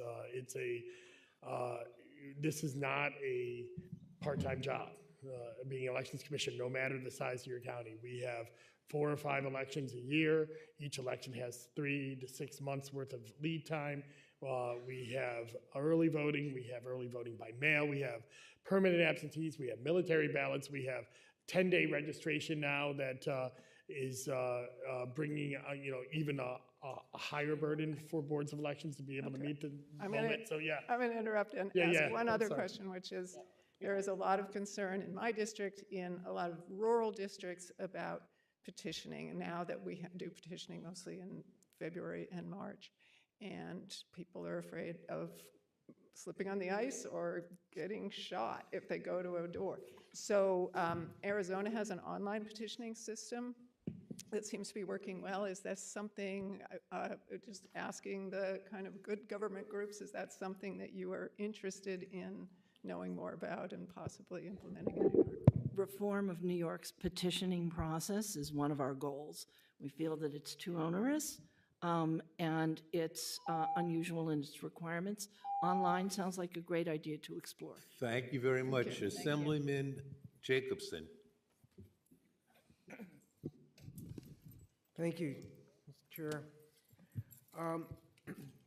This is not a part-time job, being elections commission, no matter the size of your county. We have 4 or 5 elections a year. Each election has 3 to 6 months worth of lead time. We have early voting. We have early voting by mail. We have permanent absentees. We have military ballots. We have 10-day registration now that is bringing even a higher burden for boards of elections to be able to meet the moment. So yeah, I'm going to interrupt and ask one other question, which is there is a lot of concern in my district, in a lot of rural districts, about petitioning. And now that we do petitioning mostly in February and March, and people are afraid of slipping on the ice or getting shot if they go to a door. So Arizona has an online petitioning system that seems to be working well. Is that something, just asking the kind of good government groups, is that something that you are interested in knowing more about and possibly implementing in New York? Reform of New York's petitioning process is one of our goals. We feel that it's too onerous and it's unusual in its requirements. Online sounds like a great idea to explore. Thank you very much. Assemblyman Jacobson. Thank you, Mr. Chair.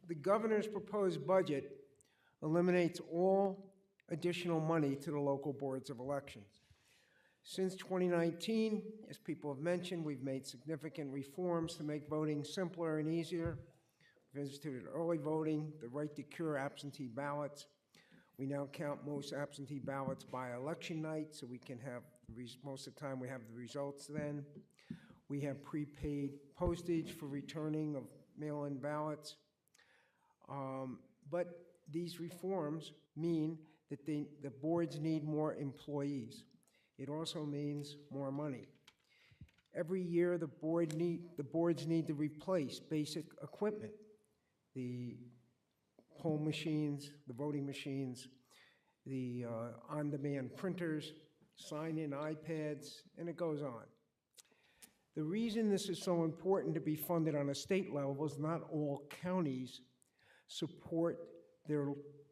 The governor's proposed budget eliminates all additional money to the local boards of elections. Since 2019, as people have mentioned, we've made significant reforms to make voting simpler and easier. We've instituted early voting, the right to cure absentee ballots. We now count most absentee ballots by election night, so we can have, most of the time we have the results then. We have prepaid postage for returning of mail-in ballots. But these reforms mean that the boards need more employees. It also means more money. Every year, the boards need to replace basic equipment, the poll machines, the voting machines, the on-demand printers, sign-in iPads, and it goes on. The reason this is so important to be funded on a state level is not all counties support their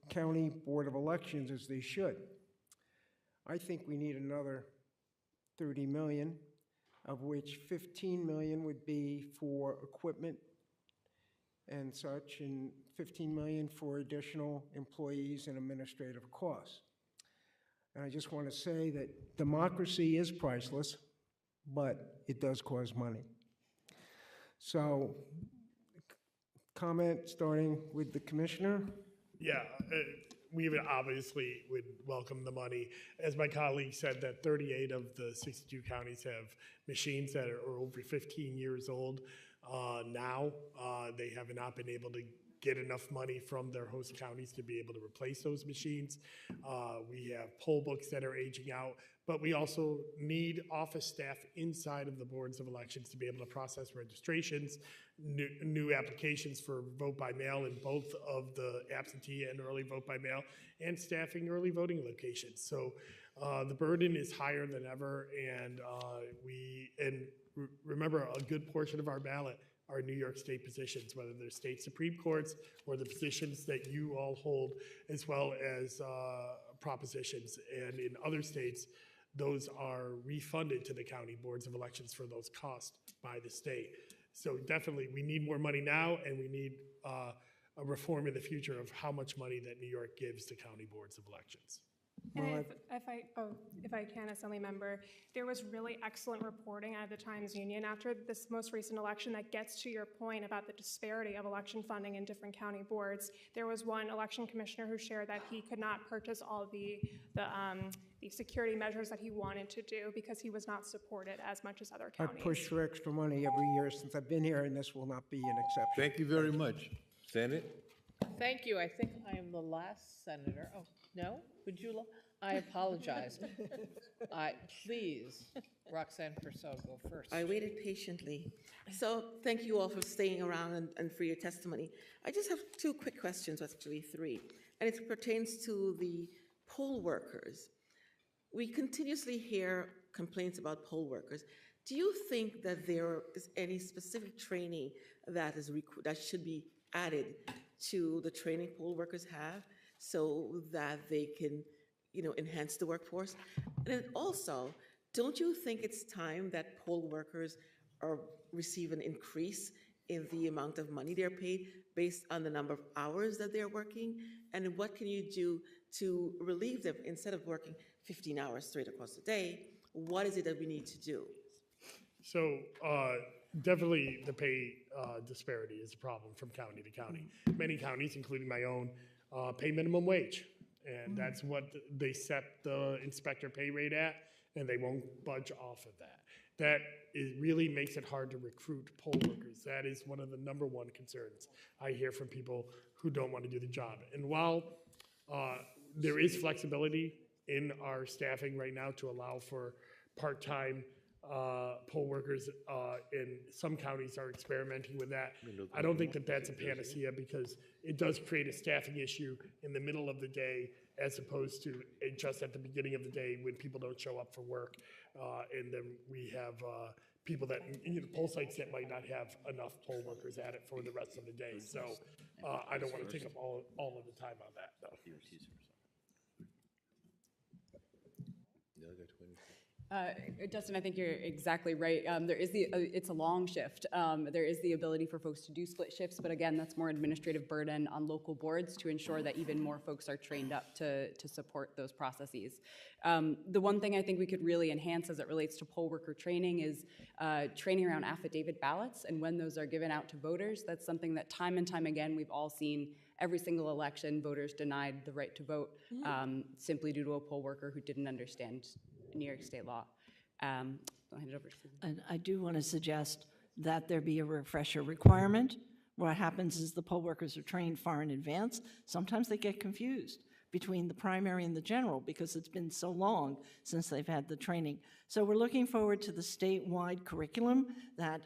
county board of elections as they should. I think we need another $30 million, of which $15 million would be for equipment and such, and $15 million for additional employees and administrative costs. And I just want to say that democracy is priceless, but it does cost money. So, comment starting with the commissioner. Yeah, we would obviously would welcome the money. As my colleague said, that 38 of the 62 counties have machines that are over 15 years old now. They have not been able to get enough money from their host counties to be able to replace those machines. We have poll books that are aging out. but we also need office staff inside of the boards of elections to be able to process registrations, new applications for vote by mail in both of the absentee and early vote by mail, and staffing early voting locations. So the burden is higher than ever, and remember, a good portion of our ballot are New York State positions, whether they're state Supreme Courts or the positions that you all hold, as well as propositions. And in other states, those are refunded to the county boards of elections for those costs by the state. So definitely, we need more money now, and we need a reform in the future of how much money that New York gives to county boards of elections. And if I can, Assembly Member, there was really excellent reporting out of the Times-Union after this most recent election that gets to your point about the disparity of election funding in different county boards. There was one election commissioner who shared that he could not purchase all the security measures that he wanted to do because he was not supported as much as other counties. I've pushed for extra money every year since I've been here, and this will not be an exception. Thank you very much. Senate? Thank you. I think I am the last senator. Oh, no? Would you? I apologize. Please, Roxanne Persaud, go first. I waited patiently. So thank you all for staying around and for your testimony. I just have two quick questions, actually three, and it pertains to the poll workers. We continuously hear complaints about poll workers. Do you think that there is any specific training that should be added to the training poll workers have so that they can, enhance the workforce? And then also, don't you think it's time that poll workers receive an increase in the amount of money they're paid based on the number of hours that they're working? And what can you do to relieve them instead of working 15 hours straight across the day? What is it that we need to do? So definitely the pay disparity is a problem from county to county. Many counties, including my own, pay minimum wage. And that's what they set the inspector pay rate at, and they won't budge off of that. That really makes it hard to recruit poll workers. That is one of the number one concerns I hear from people who don't want to do the job. And while there is flexibility in our staffing right now to allow for part-time poll workers, and some counties are experimenting with that. I don't think that that's a panacea because it does create a staffing issue in the middle of the day as opposed to just at the beginning of the day when people don't show up for work. And then we have people that, poll sites that might not have enough poll workers at it for the rest of the day. So I don't want to take up all of the time on that, though. Dustin, I think you're exactly right. It's a long shift. There is the ability for folks to do split shifts, but again, that's more administrative burden on local boards to ensure that even more folks are trained up to support those processes. The one thing I think we could really enhance as it relates to poll worker training is training around affidavit ballots and when those are given out to voters. That's something that time and time again, we've all seen every single election, voters denied the right to vote simply due to a poll worker who didn't understand New York State law. I'll hand it over to Susan. And I do want to suggest that there be a refresher requirement. What happens is the poll workers are trained far in advance. Sometimes they get confused between the primary and the general because it's been so long since they've had the training. So we're looking forward to the statewide curriculum that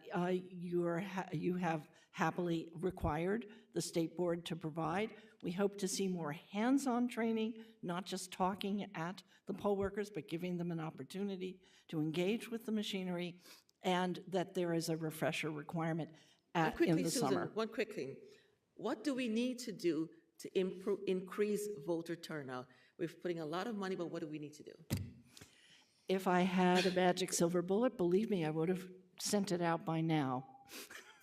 you have happily required the state board to provide. We hope to see more hands-on training, not just talking at the poll workers, but giving them an opportunity to engage with the machinery, and that there is a refresher requirement in the summer. Susan, one quick thing. What do we need to do to increase voter turnout? We're putting a lot of money, but what do we need to do? If I had a magic silver bullet, believe me, I would have sent it out by now.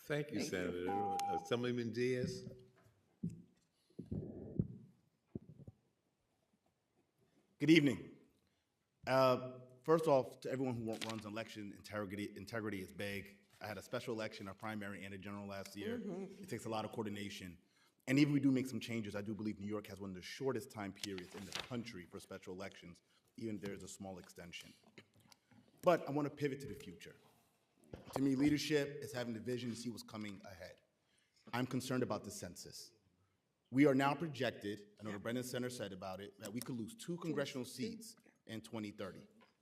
Thank you, Senator. Assemblyman Diaz? Good evening. First off, to everyone who runs election, integrity is big. I had a special election, a primary, and a general last year. It takes a lot of coordination. And even if we do make some changes, I do believe New York has one of the shortest time periods in the country for special elections, even if there's a small extension. But I want to pivot to the future. To me, leadership is having the vision to see what's coming ahead. I'm concerned about the census. We are now projected, I know the Brennan Center said about it, that we could lose 2 congressional seats in 2030.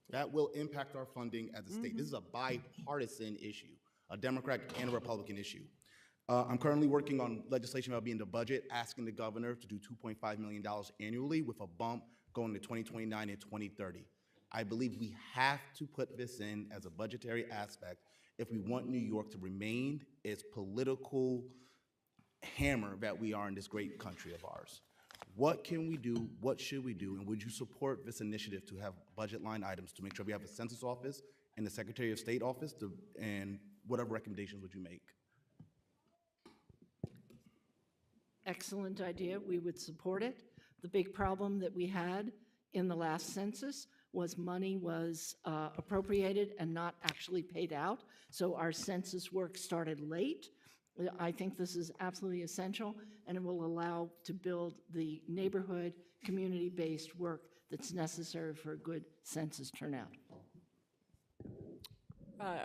That will impact our funding as a state. This is a bipartisan issue, a Democrat and a Republican issue. I'm currently working on legislation about being the budget, asking the governor to do $2.5 million annually with a bump going to 2029 and 2030. I believe we have to put this in as a budgetary aspect if we want New York to remain its political hammer that we are in this great country of ours. What can we do? What should we do? And would you support this initiative to have budget line items to make sure we have a census office and the Secretary of State office and whatever recommendations would you make? Excellent idea. We would support it. The big problem that we had in the last census was money was appropriated and not actually paid out. So our census work started late. I think this is absolutely essential, and it will allow to build the neighborhood, community-based work that's necessary for a good census turnout.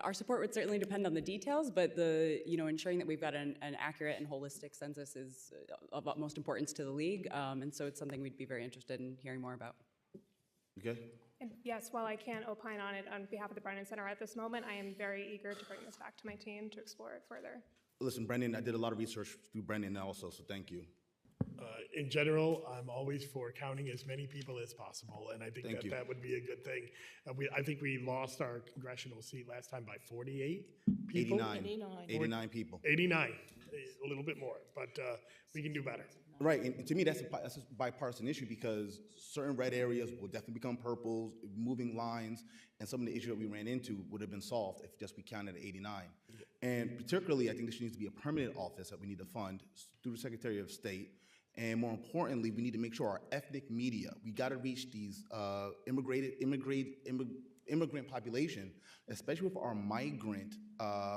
Our support would certainly depend on the details, but ensuring that we've got an accurate and holistic census is of utmost importance to the league, and so it's something we'd be very interested in hearing more about. Okay. And yes, while I can't opine on it on behalf of the Brennan Center at this moment, I am very eager to bring this back to my team to explore it further. Listen, Brendan, I did a lot of research through Brendan also, so thank you. In general, I'm always for counting as many people as possible, and I think that would be a good thing. I think we lost our congressional seat last time by 48 people. 89 people. 89, a little bit more, but we can do better. Right, and to me, that's a bipartisan issue because certain red areas will definitely become purples, moving lines, and some of the issues that we ran into would have been solved if just we counted at 89. And particularly, I think this needs to be a permanent office that we need to fund through the Secretary of State. And more importantly, we need to make sure our ethnic media, we got to reach these immigrant population, especially with our migrant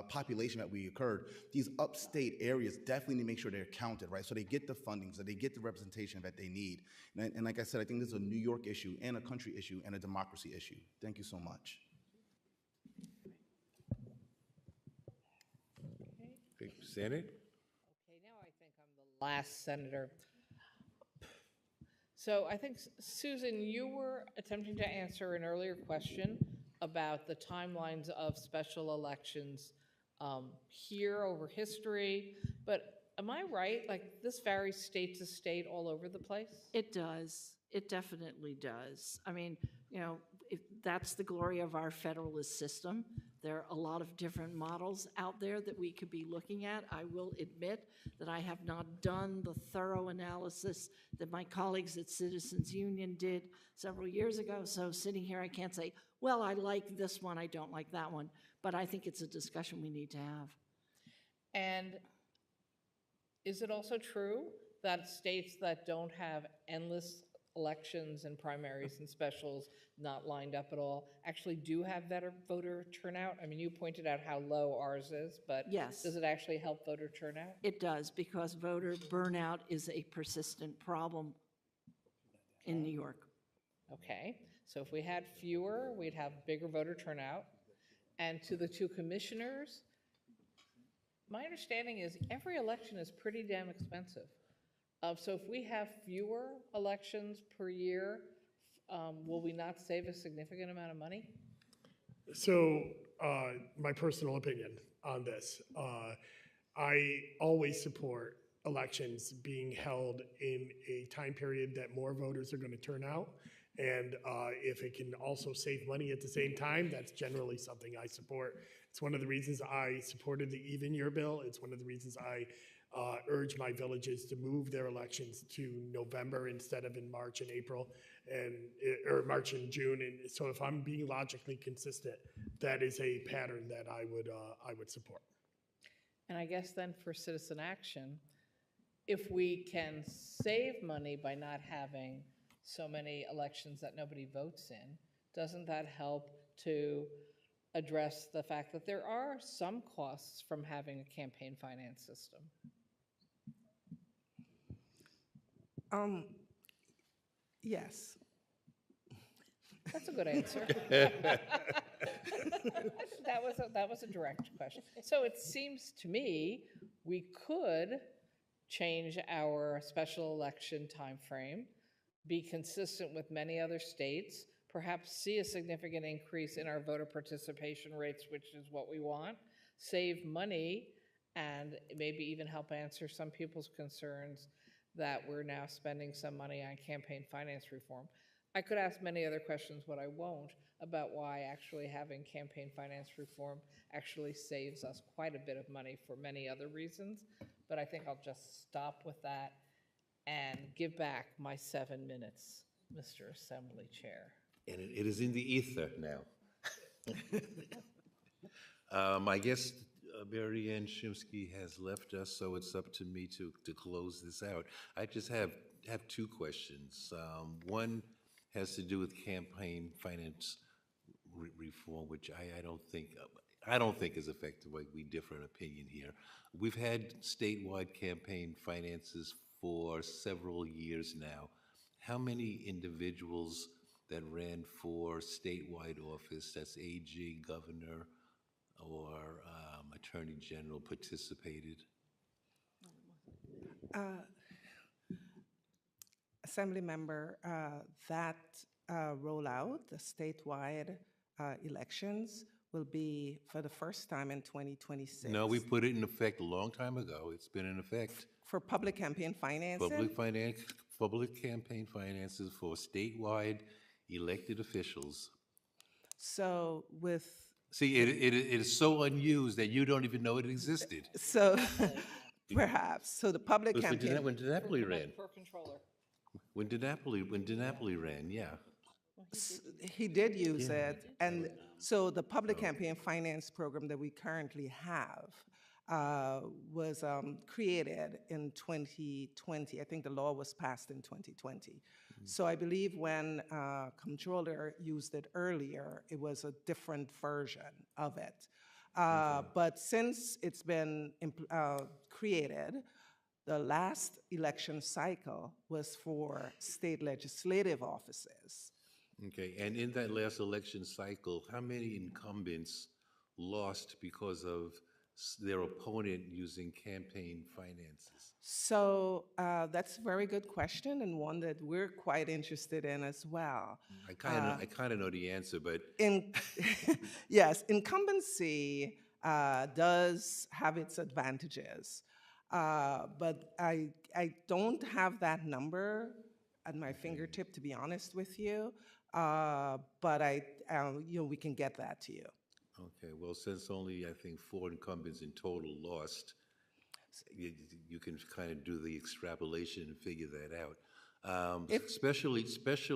population that we occurred. These upstate areas definitely need to make sure they're counted, right? So they get the funding, so they get the representation that they need. And like I said, I think this is a New York issue and a country issue and a democracy issue. Thank you so much. Okay, Senate? Okay, now I think I'm the last senator. So I think, Susan, you were attempting to answer an earlier question about the timelines of special elections here over history, but am I right? Like, this varies state to state all over the place? It does. It definitely does. I mean, that's the glory of our federalist system. There are a lot of different models out there that we could be looking at. I will admit that I have not done the thorough analysis that my colleagues at Citizens Union did several years ago. So sitting here, I can't say, well, I like this one, I don't like that one. But I think it's a discussion we need to have. And is it also true that states that don't have endless elections and primaries and specials not lined up at all actually do have better voter turnout? I mean, you pointed out how low ours is, but yes, does it actually help voter turnout? It does, because voter burnout is a persistent problem in New York. Okay, so if we had fewer, we'd have bigger voter turnout. And to the two commissioners, my understanding is every election is pretty damn expensive. So if we have fewer elections per year, will we not save a significant amount of money? So my personal opinion on this, I always support elections being held in a time period that more voters are going to turn out. And if it can also save money at the same time, that's generally something I support. It's one of the reasons I supported the even year bill. It's one of the reasons I urge my villages to move their elections to November instead of in March and April, or March and June. And so if I'm being logically consistent, that is a pattern that I would support. And I guess then for citizen action, if we can save money by not having so many elections that nobody votes in, doesn't that help to address the fact that there are some costs from having a campaign finance system? Yes. That's a good answer. That was a direct question. So it seems to me we could change our special election timeframe, be consistent with many other states, perhaps see a significant increase in our voter participation rates, which is what we want, save money, and maybe even help answer some people's concerns that we're now spending some money on campaign finance reform. I could ask many other questions, but I won't, about why actually having campaign finance reform actually saves us quite a bit of money for many other reasons. But I think I'll just stop with that and give back my 7 minutes, Mr. Assembly Chair. And it is in the ether now. I guess Mary Ann Shimsky has left us, so it's up to me to close this out. I just have two questions. One has to do with campaign finance reform, which I don't think is effective. We differ in opinion here. We've had statewide campaign finances for several years now. How many individuals that ran for statewide office, that's AG, governor, or attorney general, participated? Assembly member, that rollout, the statewide elections, will be for the first time in 2026. No, we put it in effect a long time ago. It's been in effect. For public campaign financing? Public campaign finances for statewide elected officials. So with... See, it is so unused that you don't even know it existed. So perhaps. So the public campaign... When DiNapoli ran. For controller. When DiNapoli ran, yeah. He did use it. And so the public campaign finance program that we currently have was created in 2020. I think the law was passed in 2020. So I believe when Comptroller used it earlier, it was a different version of it. But since it's been created, the last election cycle was for state legislative offices. Okay, and in that last election cycle, how many incumbents lost because of their opponent using campaign finances? So that's a very good question, and one that we're quite interested in as well. I kind of know the answer, but yes, incumbency does have its advantages, but I don't have that number at my fingertip, to be honest with you. But we can get that to you. Okay, well, since only, I think, 4 incumbents in total lost, you can kind of do the extrapolation and figure that out. Special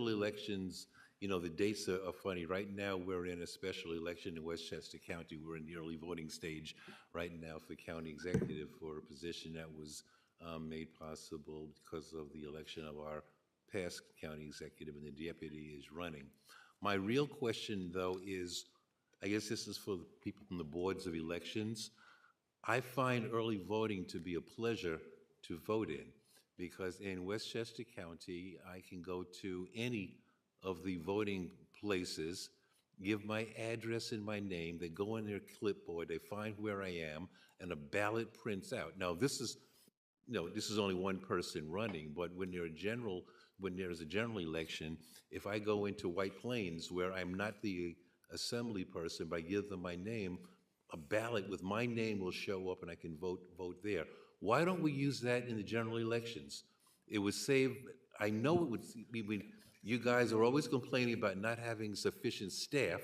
elections, the dates are funny. Right now, we're in a special election in Westchester County. We're in the early voting stage right now for county executive for a position that was made possible because of the election of our past county executive, and the deputy is running. My real question, though, is, I guess this is for the people from the boards of elections. I find early voting to be a pleasure to vote in, because in Westchester County, I can go to any of the voting places, give my address and my name, they go in their clipboard, they find where I am, and a ballot prints out. Now, this is only one person running, but when there's a general election, if I go into White Plains, where I'm not the assembly person, but I give them my name, a ballot with my name will show up and I can vote there. Why don't we use that in the general elections? It would save, I know it would, you guys are always complaining about not having sufficient staff.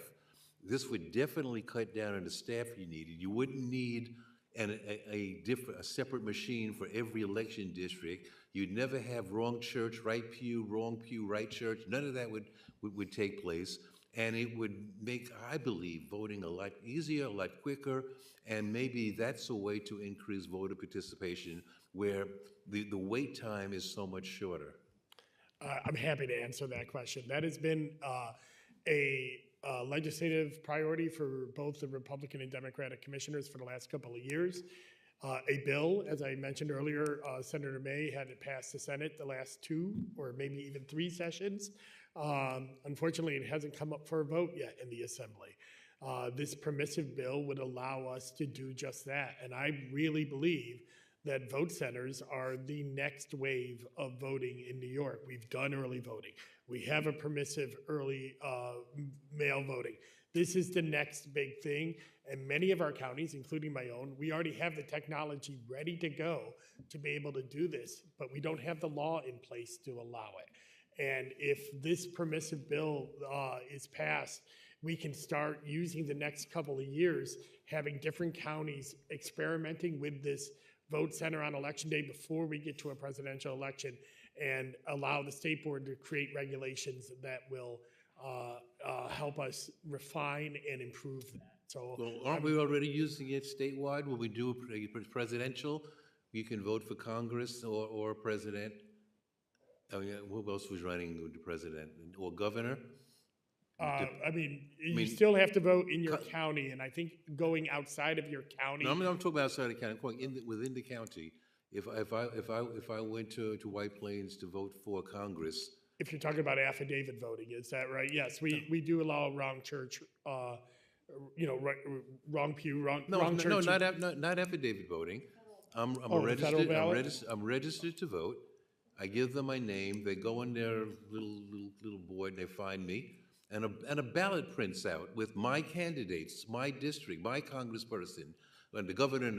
This would definitely cut down on the staff you needed. You wouldn't need a separate machine for every election district. You'd never have wrong church, right pew, right church. None of that would take place. And it would make, I believe, voting a lot easier, a lot quicker, and maybe that's a way to increase voter participation where the wait time is so much shorter. I'm happy to answer that question. That has been a legislative priority for both the Republican and Democratic commissioners for the last couple of years. A bill, as I mentioned earlier, Senator May had it pass the Senate the last 2 or maybe even 3 sessions. Unfortunately, it hasn't come up for a vote yet in the Assembly. This permissive bill would allow us to do just that. And I really believe that vote centers are the next wave of voting in New York. We've done early voting. We have a permissive early mail voting. This is the next big thing, and many of our counties, including my own, we already have the technology ready to go to be able to do this, but we don't have the law in place to allow it. And if this permissive bill is passed, we can start using the next couple of years, having different counties experimenting with this vote center on election day before we get to a presidential election, and allow the state board to create regulations that will help us refine and improve that. So, well, aren't we already using it statewide? When we do a presidential, you can vote for Congress or president. I mean, who else was running with the president or governor? You still have to vote in your county, and I think going outside of your county. No, I'm talking about outside the county. I'm talking within the county. If I went to White Plains to vote for Congress. If you're talking about affidavit voting, is that right? Yes, we do allow wrong church, wrong pew, wrong church. No, not affidavit voting. I'm registered to vote. I give them my name. They go on their little board and they find me. And a ballot prints out with my candidates, my district, my congressperson, and the governor and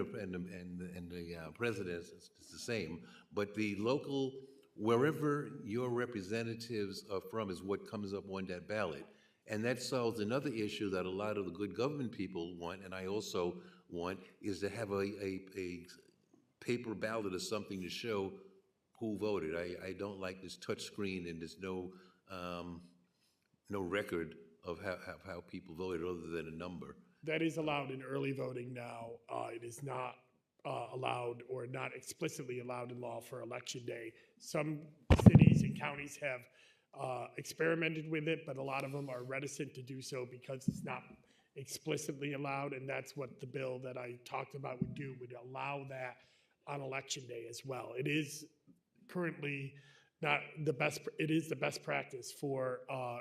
the president is the same. But the local, wherever your representatives are from, is what comes up on that ballot. And that solves another issue that a lot of the good government people want, and I also want, is to have a paper ballot or something to show who voted. I don't like this touch screen and there's no record of how people voted other than a number. That is allowed in early voting now. It is not allowed, or not explicitly allowed in law for election day. Some cities and counties have experimented with it, but a lot of them are reticent to do so because it's not explicitly allowed, and that's what the bill that I talked about would do, would allow that on election day as well. It is currently not the best, it is the best practice for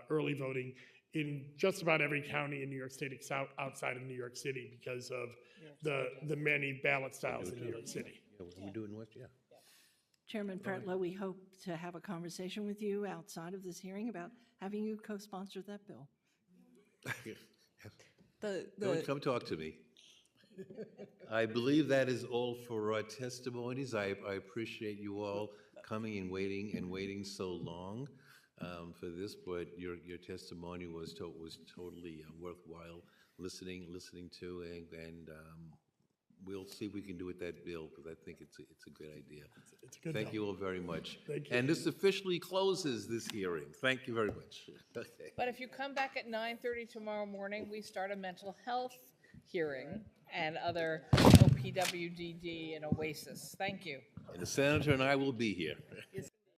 early voting in just about every county in New York State outside of New York City because of the many ballot styles in New York City. Yeah, we do it in West, yeah. Chairman Pretlow, we hope to have a conversation with you outside of this hearing about having you co-sponsor that bill. Come talk to me. I believe that is all for our testimonies. I appreciate you all coming and waiting so long for this, but your testimony was totally worthwhile listening to, and we'll see if we can do with that bill, because I think it's a good idea. It's a good Thank bill. you all very much. Thank you. And this officially closes this hearing. Thank you very much. Okay. But if you come back at 9:30 tomorrow morning, we start a mental health hearing and other OPWDD and OASIS. Thank you. And the senator and I will be here.